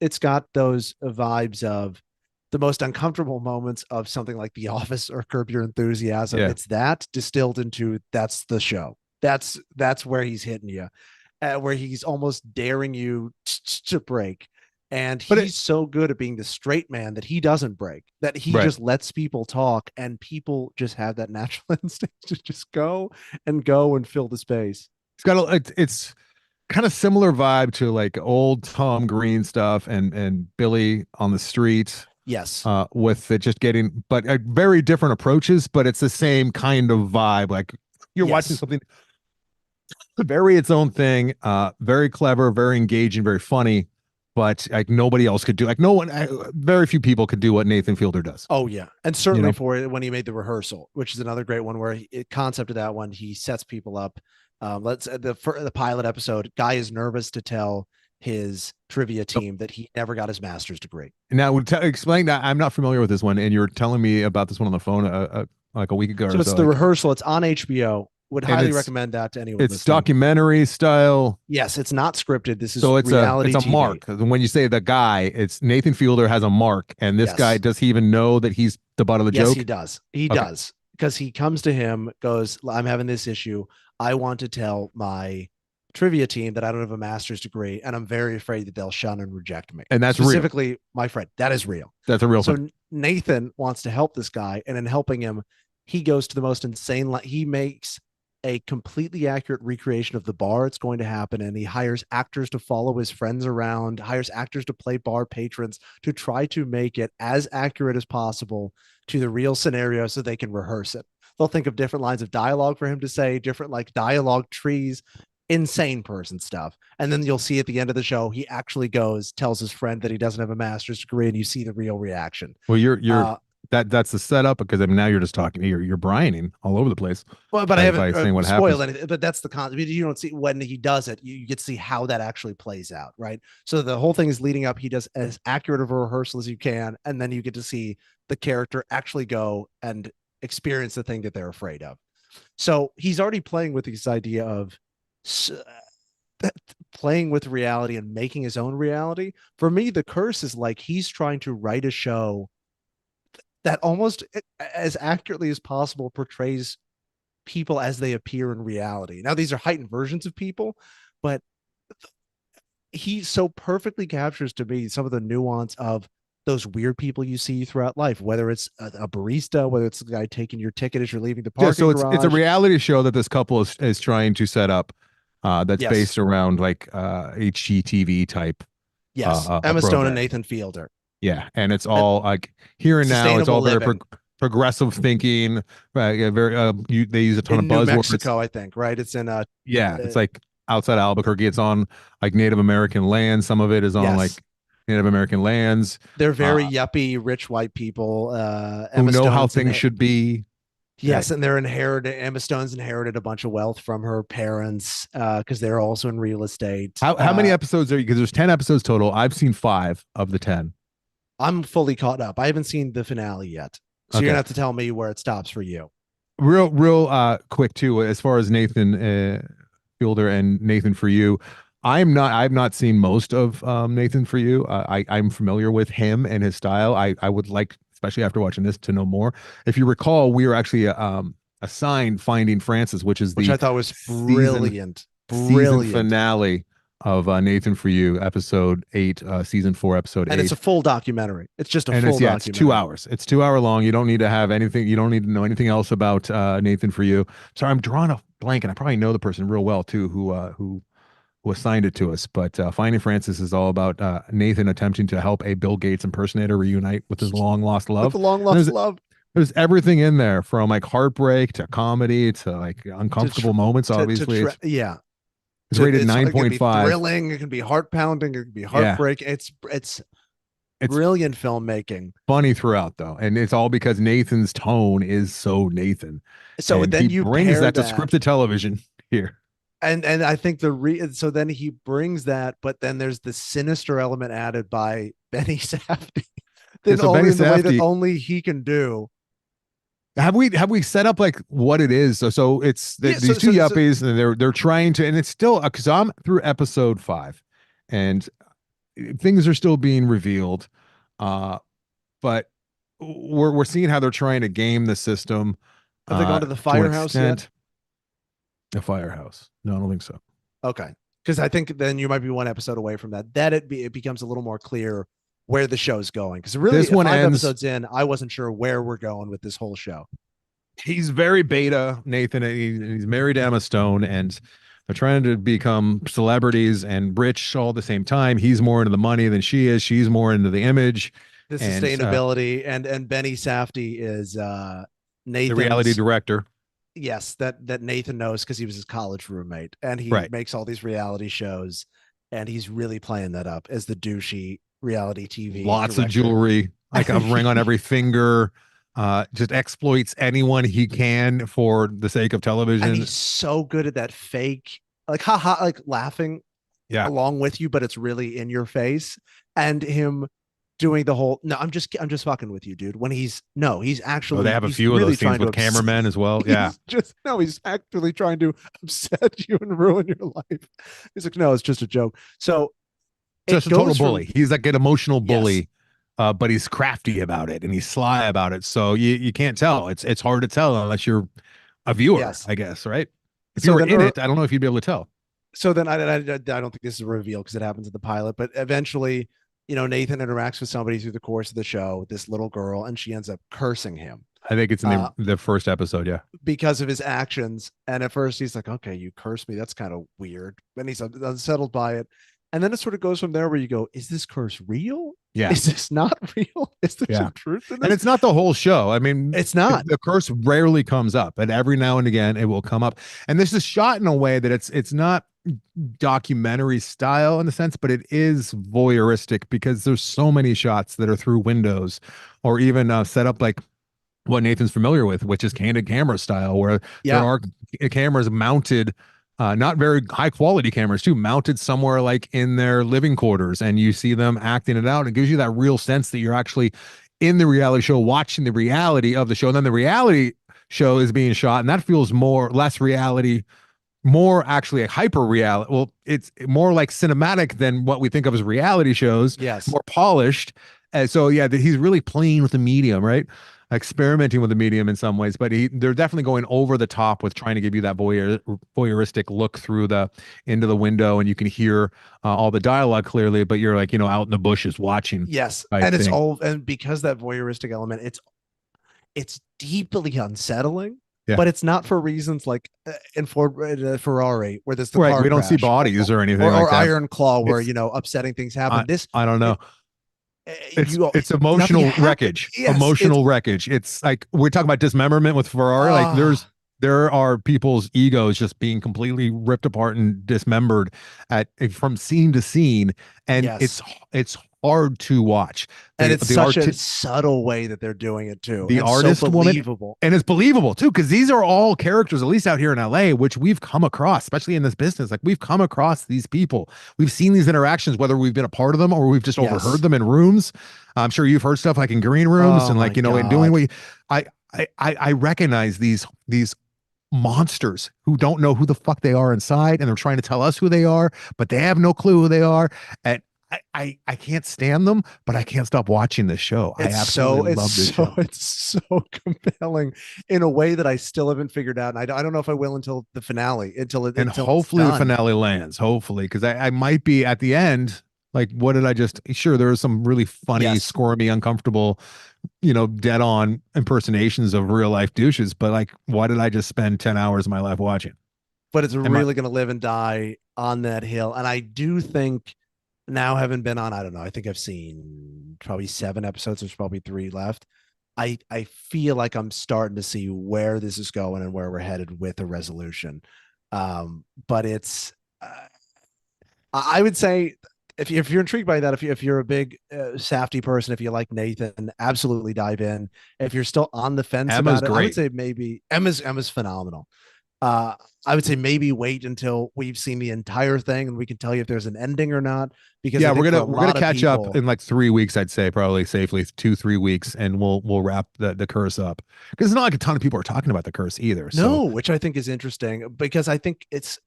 it's got those vibes of the most uncomfortable moments of something like The Office or Curb Your Enthusiasm. Yeah. It's that distilled into, that's the show. That's where he's hitting you, where he's almost daring you to break. And But he's so good at being the straight man that he doesn't break, that he right, just lets people talk, and people just have that natural instinct to just go and fill the space. it's kind of similar vibe to like old Tom Green stuff and Billy on the Street, Yes. with it just getting, but very different approaches, but it's the same kind of vibe. Like you're watching Yes. something very its own thing, very clever, very engaging, very funny, but like nobody else could do. Like no one, very few people could do what Nathan Fielder does. Oh yeah, and You certainly know, for when he made the rehearsal, which is another great one where concept of that one, he sets people up. Let's the pilot episode. Guy is nervous to tell his trivia team that he never got his master's degree. now explain that. I'm not familiar with this one, and you're telling me about this one on the phone like a week ago So or it's so. the Like, rehearsal. It's on HBO. Would and highly recommend that to anyone it's listening. documentary style. Yes, it's not scripted. This is So it's reality a TV. mark. When you say the guy, it's Nathan Fielder has a mark, and this guy, Yes. does he even know that he's the butt of the Yes, he joke? does. He Okay, does. Because he comes to him, goes, I'm having this issue. I want to tell my trivia team that I don't have a master's degree, and I'm very afraid that they'll shun and reject me. and that's real. Specifically, my friend. That is real. That's a real thing. So Nathan wants to help this guy, and in helping him, he goes to the most insane. He makes a completely accurate recreation of the bar it's going to happen, and he hires actors to follow his friends around, hires actors to play bar patrons to try to make it as accurate as possible to the real scenario so they can rehearse it. They'll think of different lines of dialogue for him to say, different like dialogue trees, insane person stuff. And then you'll see at the end of the show, he actually goes, tells his friend that he doesn't have a master's degree, and you see the real reaction. Well, you're Uh, that's the setup, because I mean now you're just talking, you're Brianing all over the place well, but I by haven't saying what spoiled happens. anything. But that's the concept. You don't see when he does it. You get to see how that actually plays out, right? So the whole thing is leading up. He does as accurate of a rehearsal as you can, and then you get to see the character actually go and experience the thing that they're afraid of. So he's already playing with this idea of playing with reality and making his own reality. For me, the curse is like he's trying to write a show that almost as accurately as possible portrays people as they appear in reality. Now, these are heightened versions of people, but he so perfectly captures to me some of the nuance of those weird people you see throughout life, whether it's a barista, whether it's the guy taking your ticket as you're leaving the Yeah, parking so it's a garage. reality show that this couple is trying to set up, that's Yes. based around like HGTV type Yes. a Emma Stone and program. Nathan Fielder. Yeah, and it's And all like here and now. It's sustainable all very living progressive thinking. Yeah, very. They use a ton of in New buzzwords. Mexico, I think, right? It's in Yeah, it's like outside Albuquerque. It's on like Native American land. Some of it is on like yes. Native American lands, They're very uh, yuppie, rich white people. who Emma know how Stone's things in should be. Yeah, Yes, and they're inherited. Emma Stone's inherited a bunch of wealth from her parents because they're also in real estate. how many episodes are you? Because there's 10 episodes total. I've seen 5 of the 10. I'm fully caught up. I haven't seen the finale yet, so you're Okay, gonna have to tell me where it stops for you. real quick too. As far as Nathan Fielder and Nathan For You, I've not seen most of Nathan For You. I'm familiar with him and his style. I would like, especially after watching this, to know more. If you recall, we were actually assigned Finding Francis, which is Which the I thought was season brilliant, season brilliant, finale of Nathan For You, episode 8, season 4, episode and it's 8. a full documentary. It's just a And full it's 2 documentary. hours. It's 2 hour long. You don't need to have anything. You don't need to know anything else about Nathan For You. So I'm drawing a blank, and I probably know the person real well too, who assigned it to us. But Finding Francis is all about Nathan attempting to help a Bill Gates impersonator reunite with his long lost With love. the long And lost love there's everything in there, from like heartbreak to comedy to like to uncomfortable moments. Obviously, yeah. it's rated It can be 9.5. thrilling. It can be heart pounding. It can be Yeah, heartbreak. It's it's brilliant filmmaking. funny throughout though, and it's all because Nathan's tone is so Nathan, So and he then you brings pair that to that, scripted television here. and I think so then he brings that, but then there's the sinister element added by Benny Safdie, Yeah, then so only Benny in the way that Safdie, only he can do. have we set up like what it is? So it's Yeah. these two yuppies, and they're trying to, and it's still because I'm through episode 5, and things are still being revealed, uh, but we're seeing how they're trying to game the system Have they gone to the to an firehouse yet? extent. A firehouse? No, I don't think so. Okay. because I think then you might be one episode away from that. That it becomes a little more clear where the show's going. Because really, This one five ends. episodes in, I wasn't sure where we're going with this whole show. He's very beta, Nathan. He's married to Emma Stone, and they're trying to become celebrities and rich all at the same time. He's more into the money than she is. She's more into the image The and sustainability and Benny Safdie is the reality Nathan's. director. Yes, that Nathan knows because he was his college roommate, and he Right. makes all these reality shows, and he's really playing that up as the douchey reality TV Lots of director. jewelry, like a ring on every finger. Just exploits anyone he can for the sake of And television. he's so good at that fake, like haha, like laughing Yeah. along with you, but it's really in your face. And him doing the whole no, I'm just fucking with you, dude. When he's no, he's Oh, they actually have a he's few of really those scenes trying to with upset. cameramen as well. Yeah. He's just no, he's actually trying to upset you and ruin your life. He's like, no, it's just a joke. So it Just a total goes from bully. He's like an emotional yes. bully, but he's crafty about it and he's sly about it. So you can't tell. It's hard to tell unless you're a viewer, Yes. I guess, right? If you So were then in it, I don't know if you'd be able to tell. I don't think this is a reveal because it happens in the pilot, but eventually, Nathan interacts with somebody through the course of the show, this little girl, and she ends up cursing him I think it's in uh, the first episode. Yeah. because of his actions. And at first he's like, okay, you curse me. That's kind of weird. And he's unsettled by it. And then it sort of goes from there where you go, is this curse real? Yeah. Is this not real? Is there Yeah. some truth in And this? it's not the whole show. I mean, It's not. the curse rarely comes up, but every now and again it will come up. And this is shot in a way that it's not documentary style in the sense, but it is voyeuristic because there's so many shots that are through windows or even set up like what Nathan's familiar with, which is candid camera style, where there Yeah. are cameras mounted, not very high quality cameras too, mounted somewhere like in their living quarters, and you see them acting it out. It gives you that real sense that you're actually in the reality show, watching the reality of the show. And then the reality show is being shot, and that feels more less reality, more actually a hyper reality. Well, it's more like cinematic than what we think of as reality shows, Yes. more polished. And so, yeah, he's really playing with the medium, right? Experimenting with the medium in some ways, but they're definitely going over the top with trying to give you that voyeuristic look through the into the window, and you can hear all the dialogue clearly, but you're like, out in the bushes watching Yes. type And it's thing. all, and because that voyeuristic element, it's deeply unsettling, Yeah. but it's not for reasons like in Ferrari where there's the Right. car We don't see crash, bodies or anything like or that. Iron Claw where It's upsetting things I happen. This I don't know. it, you It's nothing emotional happened. wreckage. Yes, it's Emotional wreckage. It's like we're talking about dismemberment with Ferrari. Like ah there are people's egos just being completely ripped apart and dismembered at from scene to scene, and yes, it's hard to watch. and The it's the such art a subtle way that they're doing it too, the and so artist woman, believable. and it's believable too because these are all characters, at least out here in LA, which we've come across, especially in this business. Like we've come across these people, we've seen these interactions, whether we've been a part of them or we've just overheard Yes. them in rooms. I'm sure you've heard stuff like in green rooms Oh and my like in doing god. what I recognize these monsters who don't know who the fuck they are inside, and they're trying to tell us who they are, but they have no clue who they are. And I can't stand them, but I can't stop watching this show. I absolutely love this show. It's so compelling in a way that I still haven't figured out, and I don't know if I will until the finale, And until it's hopefully the done. finale lands. Hopefully, because I might be at the end. Like, what did I just? Sure, there was some really funny, Yes, squirmy, uncomfortable, dead on impersonations of real life douches. But like, why did I just spend 10 hours of my life watching? but it's Am I? really going to live and die on that hill, and I do think now having been on, I don't know, I think I've seen probably 7 episodes. There's probably 3 left. I feel like I'm starting to see where this is going and where we're headed with a resolution. But it's I would say if you're intrigued by that, if you're a big Safety person, if you like Nathan, absolutely dive in. If you're still on the fence Emma's about it, I would great. say maybe Emma's phenomenal. I would say maybe wait until we've seen the entire thing and we can tell you if there's an ending or not. Because Yeah, I think for a we're gonna lot of catch up people, in like 3 weeks. I'd say probably safely 2 3 weeks, and we'll wrap the curse up because it's not like a ton of people are talking about the curse either. So no, which I think is interesting because I think it's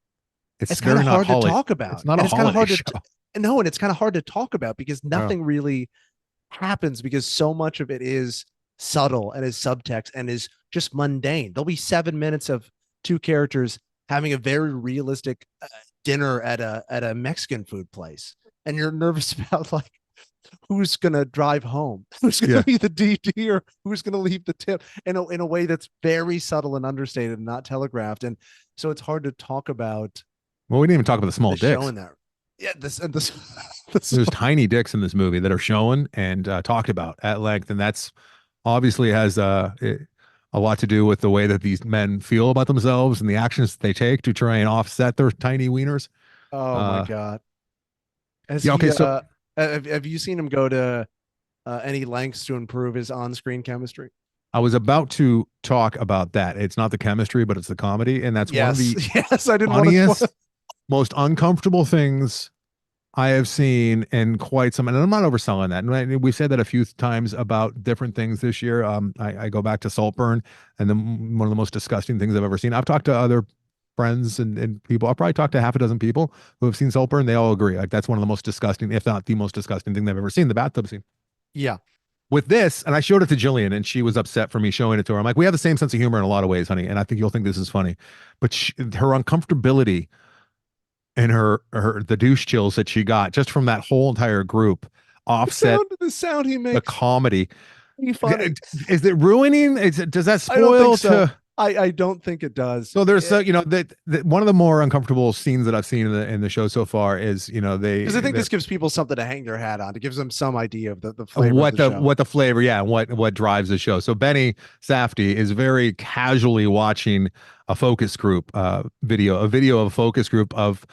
it's kind very of not hard to holiday. talk about, It's not a and it's kind of holiday hard show. no, and it's kind of hard to talk about because Yeah. nothing really happens because so much of it is subtle and is subtext and is just mundane. There'll be 7 minutes of two characters having a very realistic dinner at a Mexican food place, and you're nervous about like who's gonna drive home, who's gonna Yeah. be the DD, or who's gonna leave the tip in a way that's very subtle and understated and not telegraphed. And so it's hard to talk about Well, we didn't even talk about the small the show dicks. in that. Yeah, this this There's tiny dicks in this movie that are shown and talked about at length, and that's obviously has a lot to do with the way that these men feel about themselves and the actions that they take to try and offset their tiny wieners. oh my Uh, god. Has yeah. he Okay. So have you seen him go to any lengths to improve his on-screen chemistry? I was about to talk about that. It's not the chemistry, but it's the comedy, and that's one of Yes. the Yes, I didn't want to spoil. funniest, most uncomfortable things I have seen in quite some, and I'm not overselling that. And we've said that a few times about different things this year. I go back to Saltburn, and then one of the most disgusting things I've ever seen. I've talked to other friends and people. I've probably talked to half a dozen people who have seen Saltburn. They all agree. Like that's one of the most disgusting, if not the most disgusting thing they've ever seen. The bathtub scene. Yeah. With this, and I showed it to Jillian, and she was upset for me showing it to her. I'm like, we have the same sense of humor in a lot of ways, honey, and I think you'll think this is funny. But her uncomfortability and her the douche chills that she got just from that whole entire group offset The sound he the makes comedy. be funny. Is it ruining? Does that I don't spoil think so. to? I don't think it does. So there's that one of the more uncomfortable scenes that I've seen in the show so far is Because I think this gives people something to hang their hat on. It gives them some idea of the flavor what of the show. what the flavor, yeah, what drives the show. So Benny Safdie is very casually watching a focus group a video of a focus group of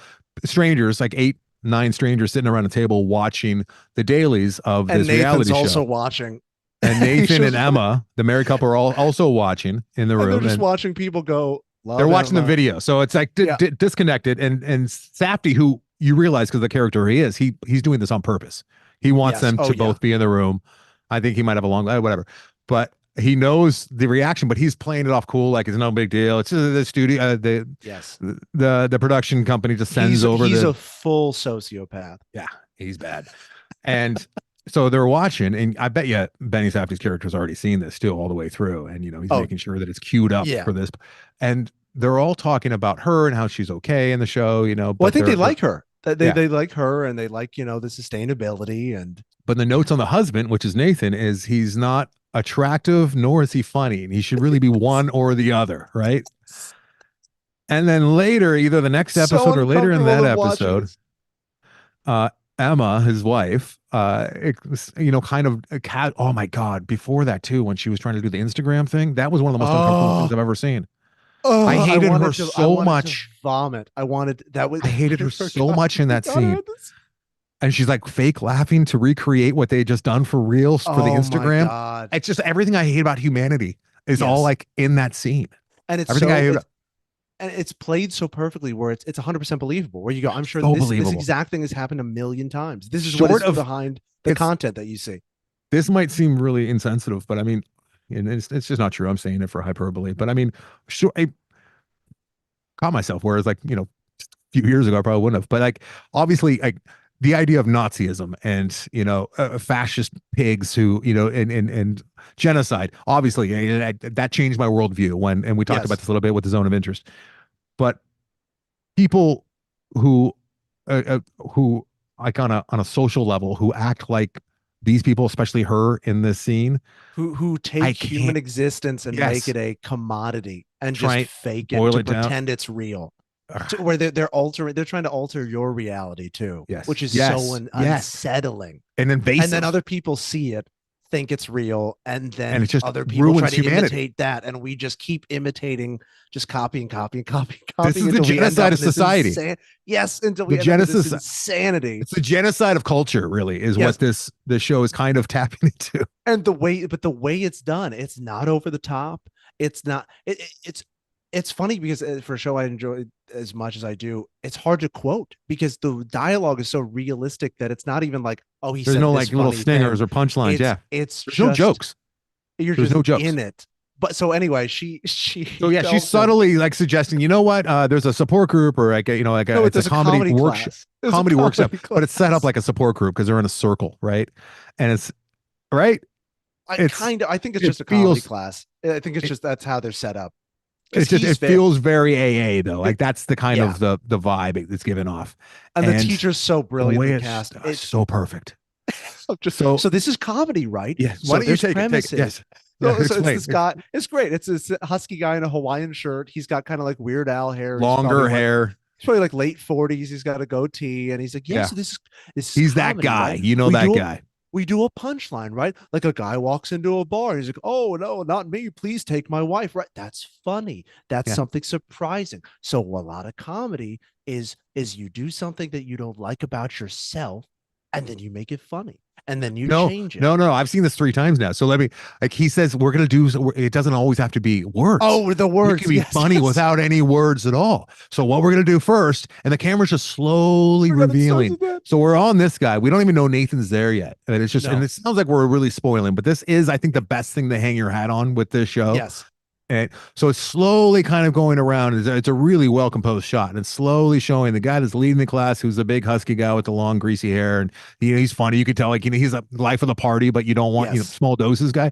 strangers, like 8, 9 strangers sitting around a table watching the dailies of And this Nathan's reality also show. watching. And Nathan and Emma, the married couple, are all also watching in the And they're room. just And watching people go. Love they're watching the Emma. video, so it's like Yeah. disconnected. And Safdie, who you realize because the character he is, he's doing this on purpose. He wants Yes. them Oh, to yeah. both be in the room. I think he might have a long whatever, but he knows the reaction. But he's playing it off cool, like it's no big deal. It's just the studio, Yes. the production company just sends He's over. a full sociopath. Yeah, he's bad. And so they're watching, and I bet you Benny Safdie's character's already seen this too all the way through, and he's making sure that it's queued up Yeah. for this. And they're all talking about her and how she's okay in the show, Well, I but think they like her. Yeah. They like her, and they like the sustainability. And But the notes on the husband, which is Nathan, is he's not attractive nor is he funny. And he should really be one or the other, right? And then later, either the next episode or later in that episode, Emma, his wife, kind of oh my God, before that too, when she was trying to do the Instagram thing, that was one of the most uncomfortable things I've ever seen. Oh, I hated her so I much. vomit. I hated her so much in that scene. And she's like fake laughing to recreate what they had just done for real for the Instagram. My God. It's just everything I hate about humanity is all like in that scene. And it's everything I hate. And it's played so perfectly where it's 100% believable. Where you go, I'm sure So this exact thing has happened a million times. This is Short what is of- behind the content that you see. This might seem really insensitive, but I mean, and it's just not true. I'm saying it for hyperbole, but I mean, sure, I caught myself. Whereas, like, a few years ago, I probably wouldn't have. But like, obviously, like the idea of Nazism and fascist pigs who and genocide. Obviously, that changed my worldview and we talked about this a little bit with the zone of interest. But people who like on a social level who act like these people, especially her in this scene, who take human existence and make it a commodity and just fake it to pretend it's real. Where they're trying to alter your reality too, which is so unsettling and invasive. And then other people see it, think it's real, and then it's just other people try to humanity. imitate that, and we just keep imitating, just copying. This is the genocide of society. Yes, until we the end up in this insanity. It's the genocide of culture, really, is what this show is kind of tapping into. And the way it's done, it's not over the top. It's not. It's funny because for a show I enjoy as much as I do, it's hard to quote because the dialogue is so realistic that it's not even like, oh, there's no like little stingers or punchlines. It's there's no jokes. There's no jokes in it. But so anyway, she's subtly like suggesting, you know what? There's a support group or it's a comedy workshop, workshop, but it's set up like a support group because they're in a circle, right? And it's right. I think it's just a comedy class. I think it's just that's how they're set up. because it he's fit. feels very AA though. Like that's the kind Yeah, of the vibe it's given off. and the And teacher's so the way brilliantly it's cast. It so perfect. so So this is comedy, right? yes, why So don't you there's take it? Take it. premises. Yes. Yeah, So it's explain. this guy. It's great. It's this husky guy in a Hawaiian shirt. He's got kind of like Weird Al hair. He's probably Longer what hair. he's probably like late 40s. He's got a goatee, and he's like, yeah. Yeah. So this is He's that comedy, guy. right? You know We that do a guy. we do a punchline, right? Like a guy walks into a bar. He's like, oh no, not me. Please take my wife. Right? That's funny. That's Yeah. something surprising. So a lot of comedy is you do something that you don't like about yourself, and then you make it funny, and then you No, change it. no. I've seen this 3 times now. So let me, like, he says, we're going to do, it doesn't always have to be words. Oh, the We words. can be Yes, funny yes. without any words at all. So what we're going to do first, and the camera's just slowly Forgot it starts revealing. with that. So we're on this guy. We don't even know Nathan's there yet. And it's just, and No. it sounds like we're really spoiling, but this is, I think, the best thing to hang your hat on with this show. Yes. And so it's slowly kind of going around. It's a really well composed shot, and it's slowly showing the guy that's leading the class, who's the big husky guy with the long greasy hair, and he's funny. You could tell, like, he's a life of the party, but you don't want Yes. small doses guy.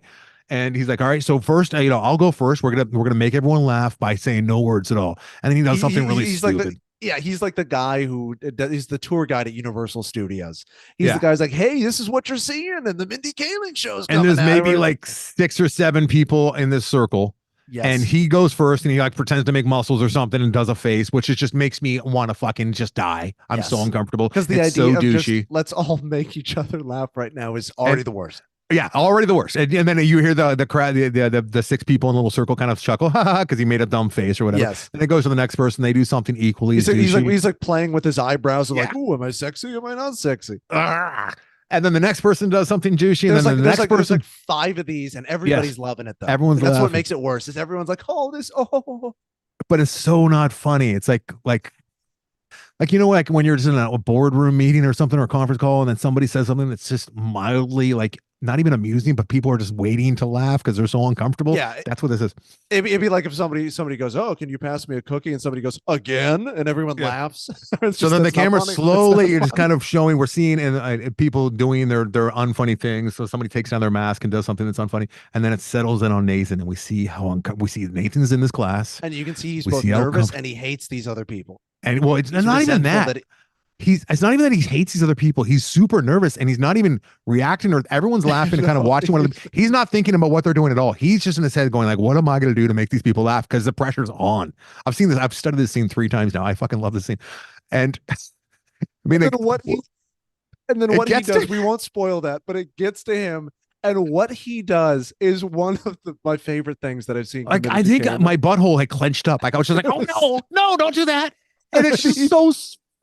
And he's like, all right, so first, I'll go first. We're gonna make everyone laugh by saying no words at all, and then he does something really he's stupid. like he's like the guy who is the tour guide at Universal Studios. He's Yeah. the guy who's like, hey, this is what you're seeing, and the Mindy Kaling show's And coming there's out. maybe like 6 or 7 people in this circle. Yes. And he goes first and he like pretends to make muscles or something and does a face, which it just makes me want to fucking just die. I'm so Yes. uncomfortable. because the It's idea so of douchey. just let's all make each other laugh right now is already And- the worst. Yeah, already the worst. And then you hear the crowd, the 6 people in a little circle kind of chuckle, because he made a dumb face or whatever. Yes. And it goes to the next person. They do something equally He's as like, douchey. he's like playing with his eyebrows of Yeah. like, ooh, am I sexy? Am I not sexy? And then the next person does something douchey. And There's then like the there's next like there's person, like 5 of these, and everybody's loving it though. Everyone's Like, that's what laughing. makes it worse. Is everyone's like, oh, this, oh, but it's so not funny. It's like like when you're just in a boardroom meeting or something or a conference call, and then somebody says something that's just mildly like not even amusing, but people are just waiting to laugh because they're so uncomfortable. Yeah. That's what this is. It'd be like if somebody goes, oh, can you pass me a cookie? And somebody goes, again, and everyone Yeah. laughs. So then the camera slowly is just kind of showing, we're seeing and people doing their unfunny things. So somebody takes down their mask and does something that's unfunny, and then it settles in on Nathan, and we see we see Nathan's in this class, and you can see he's We both see how nervous and he hates these other people. and well, it's He's not even resentful that. It's not even that he hates these other people. He's super nervous and he's not even reacting, or everyone's laughing and kind of watching one of them. He's not thinking about what they're doing at all. He's just in his head going like, what am I going to do to make these people laugh? Because the pressure's on. I've seen this. I've studied this scene 3 times now. I fucking love this scene. And I mean, and then what he gets to- does, we won't spoil that, but it gets to him. And what he does is one of my favorite things that I've seen. like, I think my butthole had clenched up. Like I was just like, oh no, don't do that. And it's just so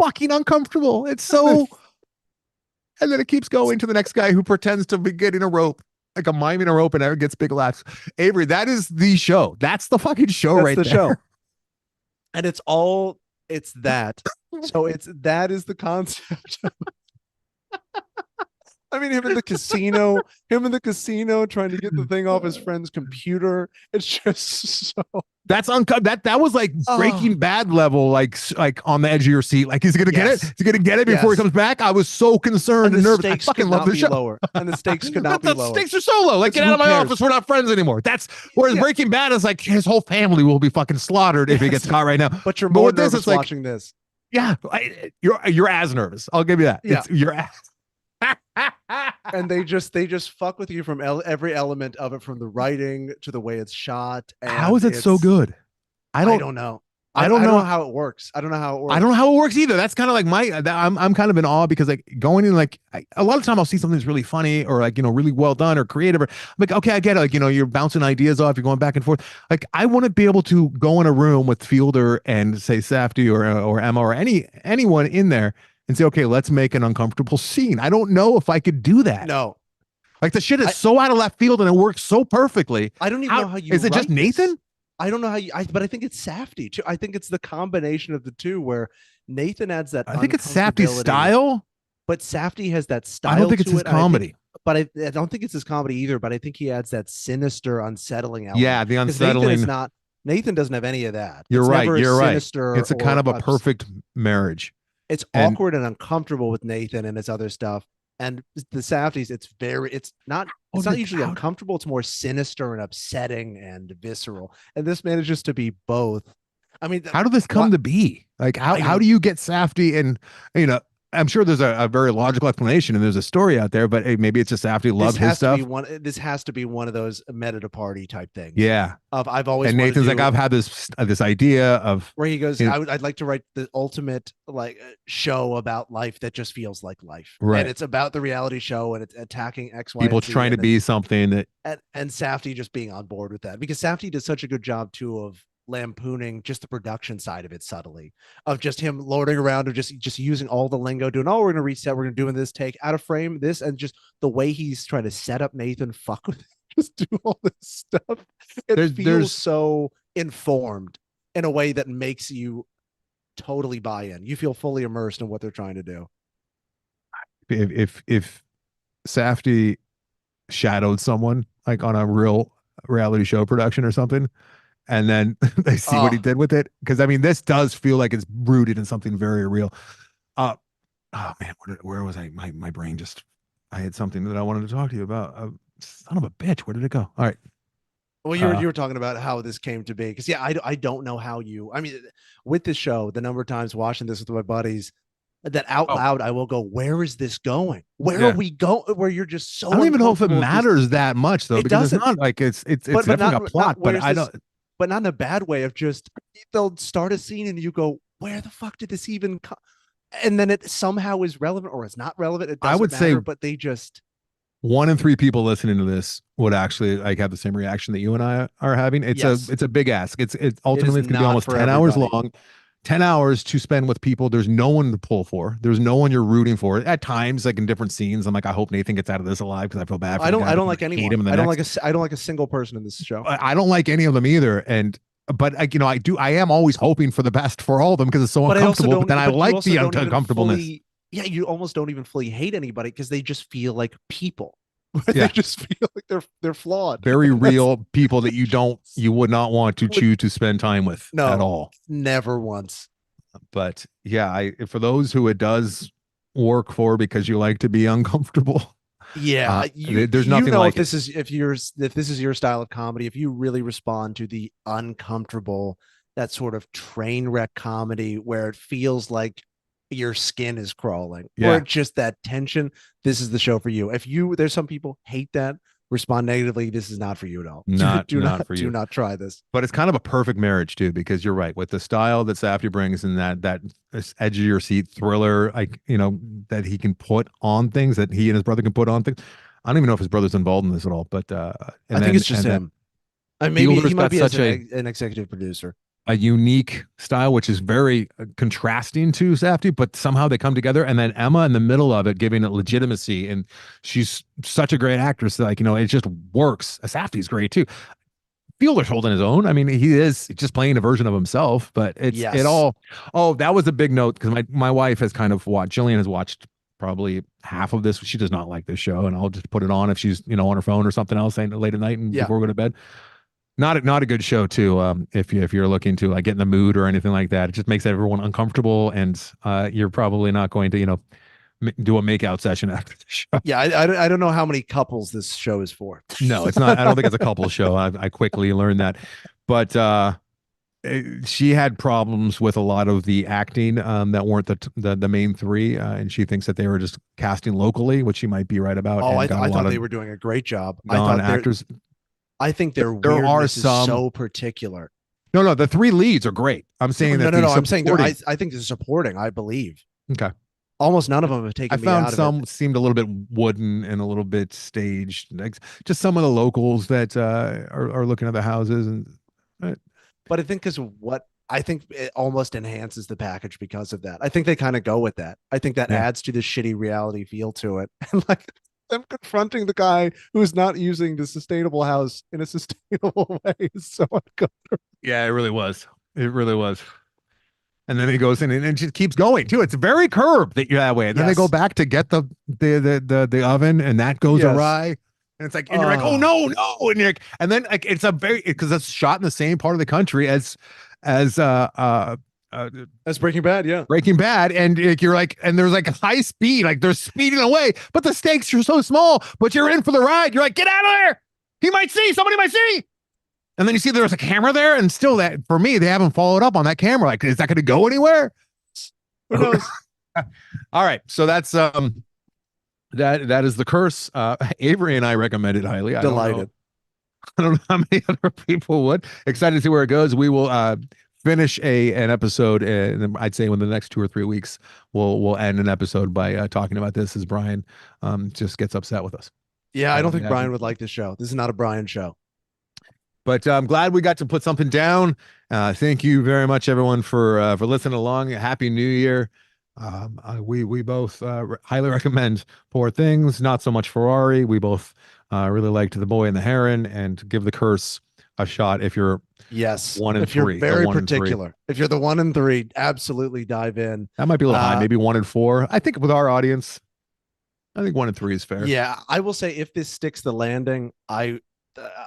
fucking uncomfortable. It's so, and then it keeps going to the next guy who pretends to be getting a rope, like a miming a rope, and gets big laughs. Avery, that is the show. That's the fucking show. That's right the there. show. And it's that. So that is the concept. I mean, him in the casino trying to get the thing off his friend's computer. It's just so. That's that was like Breaking Bad level, like on the edge of your seat. Like, he's gonna get it. He's gonna get it before he comes back. I was so concerned and nervous. I fucking love the show. Lower. And the stakes could not be the lower. stakes are so low. Like, get out of my office. We're not friends anymore. That's whereas Breaking Bad is like his whole family will be fucking slaughtered if he gets caught right now. But you're more nervous it's like, watching this. Yeah, you're as nervous. I'll give you that. Yeah. You're as. And they just fuck with you from every element of it, from the writing to the way it's shot. And how is it so good? I don't know. I don't know how it works. I don't know how it works. I don't know how it works either. That's kind of like I'm kind of in awe because like going in, like a lot of time I'll see something that's really funny or like, really well done or creative. Or I'm like, okay, I get it. Like, you're bouncing ideas off, you're going back and forth. Like, I want to be able to go in a room with Fielder and say Safdie or Emma or anyone in there and say, okay, let's make an uncomfortable scene. I don't know if I could do that. No. Like, the shit is so out of left field and it works so perfectly. I don't even know how you is it just Nathan? This. I don't know how but I think it's Safdie too. I think it's the combination of the two where Nathan adds that. I think it's Safdie's style, but Safdie has that style. I don't think it's his comedy. But I don't think it's his comedy either. But I think he adds that sinister, unsettling element. Yeah, the unsettling. Nathan doesn't have any of that. You're right. You're right. It's a kind of a upset. perfect marriage. It's awkward and uncomfortable with Nathan and his other stuff. And the Safdies, Oh, it's not usually uncomfortable. It's more sinister and upsetting and visceral. And this manages to be both. I mean, how did this come what to be? Like, how do you get Safdie? And you know, I'm sure there's a very logical explanation and there's a story out there, but hey, maybe it's just Safdie loved his stuff. this has to be one of those meta to party type things. Yeah. Of I've always And wanted to Nathan's like, do I've had this idea of, where he goes, you know, I'd like to write the ultimate like show about life that just feels like life, and right. it's about the reality show, and it's attacking X, Y, People and Z, trying to be something that, and Safdie just being on board with that, because Safdie does such a good job too of lampooning just the production side of it subtly, of just him lording around, or just using all the lingo, doing, oh, we're gonna reset, we're gonna do in this take, out of frame this, and just the way he's trying to set up Nathan, fuck with it, just do all this stuff. It feels so informed in a way that makes you totally buy in. You feel fully immersed in what they're trying to do. if Safdie shadowed someone like on a real reality show production or something, and then they see what he did with it. Because I mean, this does feel like it's rooted in something very real. Uh, oh man, where was I? My brain just. I had something that I wanted to talk to you about. Son of a bitch, where did it go? All right. Well, you were talking about how this came to be, because yeah, I don't know how you. I mean, with this show, the number of times watching this with my buddies, that out loud I will go, "Where is this going? Where are we going?" Where you're just so. I don't even know if it matters that much though, because it's not like it's definitely not, a plot, but I don't. But not in a bad way. Of just, they'll start a scene and you go, "Where the fuck did this even come?" And then it somehow is relevant, or it's not relevant. It doesn't matter, but they just. 1 in 3 people listening to this would actually like have the same reaction that you and I are having. It's a big ask. It's ultimately it's gonna be almost 10 hours long. 10 hours to spend with people there's no one to pull for. There's no one you're rooting for. At times, like in different scenes, I'm like, I hope Nathan gets out of this alive, because I feel bad for I don't like anyone. I don't like a single person in this show. I don't like any of them either. And but like, you know, I am always hoping for the best for all of them, because it's so uncomfortable. But then I like the uncomfortableness. Yeah, you almost don't even fully hate anybody, because they just feel like people. Yeah. They just feel like they're flawed. Very real people that you would not want to choose to spend time with at all. Never once. But yeah, for those who it does work for, because you like to be uncomfortable. Yeah, there's nothing like if this is your style of comedy, if you really respond to the uncomfortable, that sort of train wreck comedy where it feels like your skin is crawling, or just that tension, this is the show for you. There's some people hate that, respond negatively, this is not for you at all. Do not try this. But it's kind of a perfect marriage too, because you're right, with the style that Safdie brings, and that edge of your seat thriller, like, you know, that he can put on things, that he and his brother can put on things. I don't even know if his brother's involved in this at all, but I think it's just him. Maybe he might be such an executive producer. A unique style, which is very contrasting to Safdie, but somehow they come together. And then Emma in the middle of it, giving it legitimacy. And she's such a great actress that, like, you know, it just works. Safdie's great too. Fielder's holding his own. I mean, he is just playing a version of himself, but it all. Oh, that was a big note, because my wife has kind of watched. Jillian has watched probably half of this. She does not like this show, and I'll just put it on if she's, you know, on her phone or something else, saying late at night and before we go to bed. Not a good show too. If you're looking to like get in the mood or anything like that, it just makes everyone uncomfortable, and you're probably not going to, you know, do a makeout session after the show. Yeah, I don't know how many couples this show is for. No, it's not. I don't think it's a couple show. I quickly learned that, but she had problems with a lot of the acting that weren't the main three, and she thinks that they were just casting locally, which she might be right about. Oh, I thought they were doing a great job. Non-actors. I think there are some, is so particular. No, the 3 leads are great. I'm saying no. I'm saying I think they're supporting. I believe. Okay. Almost none of them have taken me out of it. I found some seemed a little bit wooden and a little bit staged. Like, just some of the locals that are looking at the houses, and. But I think I think it almost enhances the package because of that. I think they kind of go with that. I think that adds to the shitty reality feel to it, and like. Them confronting the guy who's not using the sustainable house in a sustainable way is so uncomfortable. Yeah, it really was. It really was. And then he goes in and it just keeps going too. It's very curved that way. And then they go back to get the oven, and that goes awry. And it's like, and you're like, oh no, and you're like, and then like it's because it's shot in the same part of the country as That's Breaking Bad. Yeah. Breaking Bad, and you're like, and there's like high speed, like they're speeding away, but the stakes are so small, but you're in for the ride. You're like, get out of there. He might see, somebody might see. And then you see there's a camera there, and still that for me, they haven't followed up on that camera. Like, is that going to go anywhere? Who knows? All right. So that's that is The Curse. Avery and I recommend it highly. Delighted. I don't know how many other people would. Excited to see where it goes. We will finish an episode, and I'd say within the next 2 or 3 weeks, we'll end an episode by talking about this as Bryan just gets upset with us. Yeah, I don't think Bryan would like this show. This is not a Bryan show. But I'm glad we got to put something down. Thank you very much, everyone, for listening along. Happy New Year. We both highly recommend Poor Things, not so much Ferrari. We both really liked The Boy and the Heron, and give The Curse a shot if you're yes 1 and if you're 3. very particular. If you're the 1 and 3, absolutely dive in. That might be a little high, maybe 1 and 4. I think with our audience, I think 1 and 3 is fair. Yeah, I will say if this sticks the landing, I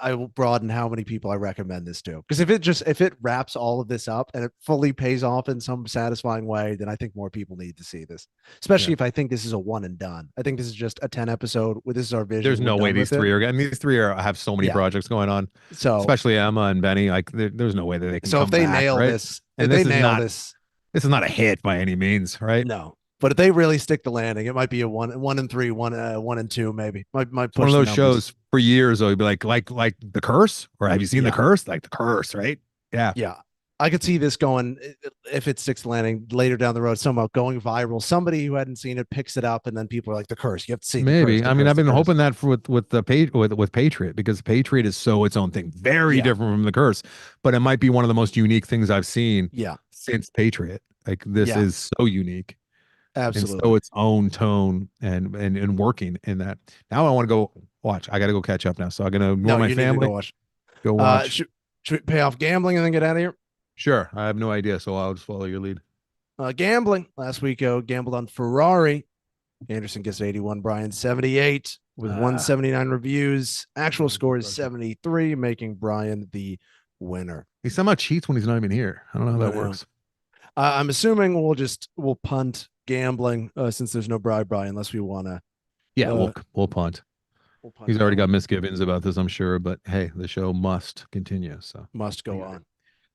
will broaden how many people I recommend this to. Because if it wraps all of this up and it fully pays off in some satisfying way, then I think more people need to see this. Especially if I think this is a one and done. I think this is just a 10 episode. This is our vision. There's no way these three are. And these three have so many projects going on. So especially Emma and Benny. Like there's no way that they can. So if they nail this, this is not a hit by any means, right? No. But if they really stick the landing, it might be a 1 and 3, 1 and 2, maybe. Might push one of those shows for years. Though, you'd be like The Curse, or have you seen The Curse? Like The Curse, right? Yeah, yeah. I could see this going, if it sticks the landing later down the road, somehow going viral. Somebody who hadn't seen it picks it up, and then people are like, The Curse. You have to see. Maybe. I mean, I've been hoping that with Patriot, because Patriot is so its own thing, very different from The Curse, but it might be one of the most unique things I've seen. Since Patriot, like this is so unique. Absolutely. And so its own tone and working in that. Now I want to go watch. I got to go catch up now. So I'm going to ignore my family. Go watch. Should we pay off gambling and then get out of here? Sure. I have no idea. So I'll just follow your lead. Gambling. Last week, gambled on Ferrari. Anderson gets 81. Bryan 78 with 179 reviews. Actual score is 73, making Bryan the winner. He somehow cheats when he's not even here. I don't know how that works. I'm assuming we'll punt gambling since there's no bribe, Bryan, unless we want to. Yeah, we'll punt. He's already got misgivings about this, I'm sure, but hey, the show must continue. So must go on.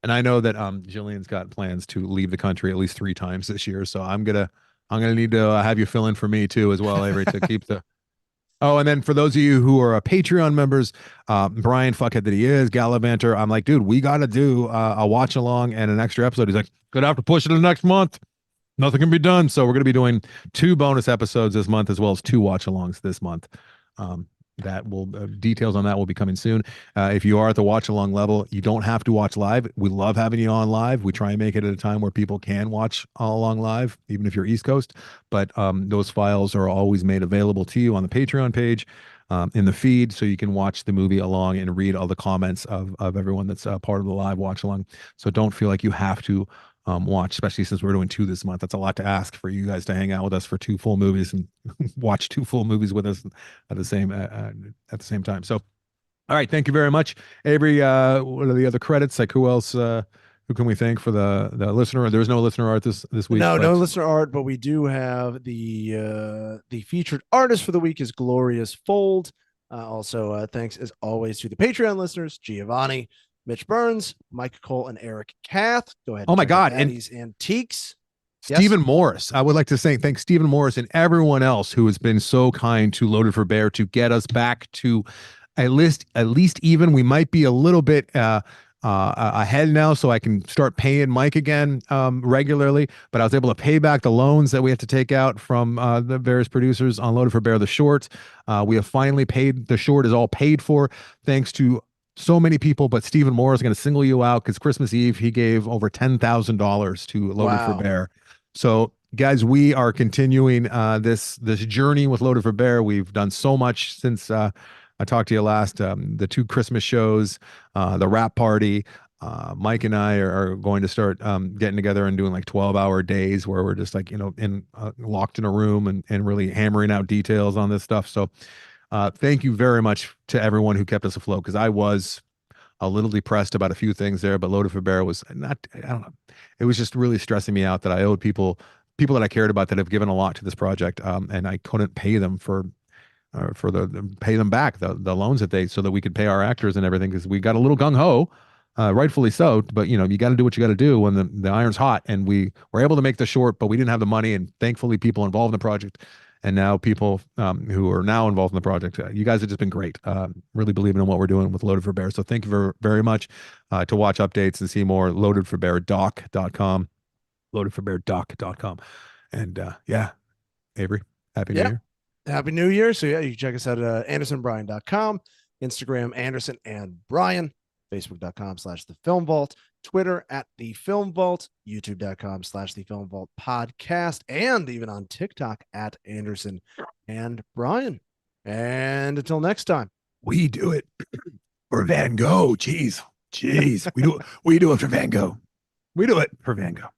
And I know that Jillian's got plans to leave the country at least 3 times this year. So I'm gonna need to have you fill in for me too as well, Avery, to keep the. Oh, and then for those of you who are Patreon members, Bryan, fuckhead that he is, Gallivanter, I'm like, dude, we got to do a watch along and an extra episode. He's like, gonna have to push it to the next month. Nothing can be done. So we're going to be doing 2 bonus episodes this month, as well as 2 watch alongs this month. That will details on that will be coming soon. If you are at the watch along level, you don't have to watch live. We love having you on live. We try and make it at a time where people can watch all along live, even if you're East Coast. But those files are always made available to you on the Patreon page, in the feed, so you can watch the movie along and read all the comments of everyone that's part of the live watch along. So don't feel like you have to watch, especially since we're doing 2 this month. That's a lot to ask for you guys to hang out with us for 2 full movies and watch 2 full movies with us at the same time. So, all right, thank you very much, Avery. What are the other credits? Like who else? Who can we thank for the listener? There's no listener art this week. No listener art, but we do have the featured artist for the week is Glorious Fold. Also, thanks as always to the Patreon listeners, Giovanni, Mitch Burns, Mike Cole, and Eric Kath. Go ahead. Oh my God. And Antiques. Stephen Morris. I would like to say thanks Stephen Morris and everyone else who has been so kind to Loaded for Bear to get us back to at least even. We might be a little bit ahead now, so I can start paying Mike again regularly. But I was able to pay back the loans that we had to take out from the various producers on Loaded for Bear, the short. We have finally paid. The short is all paid for thanks to so many people, but Stephen Moore is going to single you out because Christmas Eve he gave over $10,000 to Loaded for Bear. So guys, we are continuing this journey with Loaded for Bear. We've done so much since I talked to you last. The 2 Christmas shows, the rap party. Mike and I are going to start getting together and doing like 12-hour days where we're just like locked in a room and really hammering out details on this stuff. So thank you very much to everyone who kept us afloat, because I was a little depressed about a few things there, but Loaded for Bear was not, I don't know. It was just really stressing me out that I owed people that I cared about that have given a lot to this project. And I couldn't pay them for pay them back the loans that they, so that we could pay our actors and everything. Cause we got a little gung ho, rightfully so, but you know, you got to do what you got to do when the iron's hot, and we were able to make the short, but we didn't have the money, and thankfully people involved in the project, and now people who are now involved in the project, you guys have just been great, really believing in what we're doing with Loaded for Bear. So thank you very much. To watch updates and see more, loadedforbeardoc.com, loadedforbeardoc.com. And yeah, Avery, happy New Yeah. Year. Happy New Year. So, yeah, you can check us out at andersonbryan.com, Instagram, Anderson and Bryan, Facebook.com/The Film Vault, Twitter at The Film Vault, YouTube.com/The Film Vault Podcast, and even on TikTok at Anderson and Bryan. And until next time, We do it for Van Gogh. Jeez. We do it for Van Gogh. We do it for Van Gogh.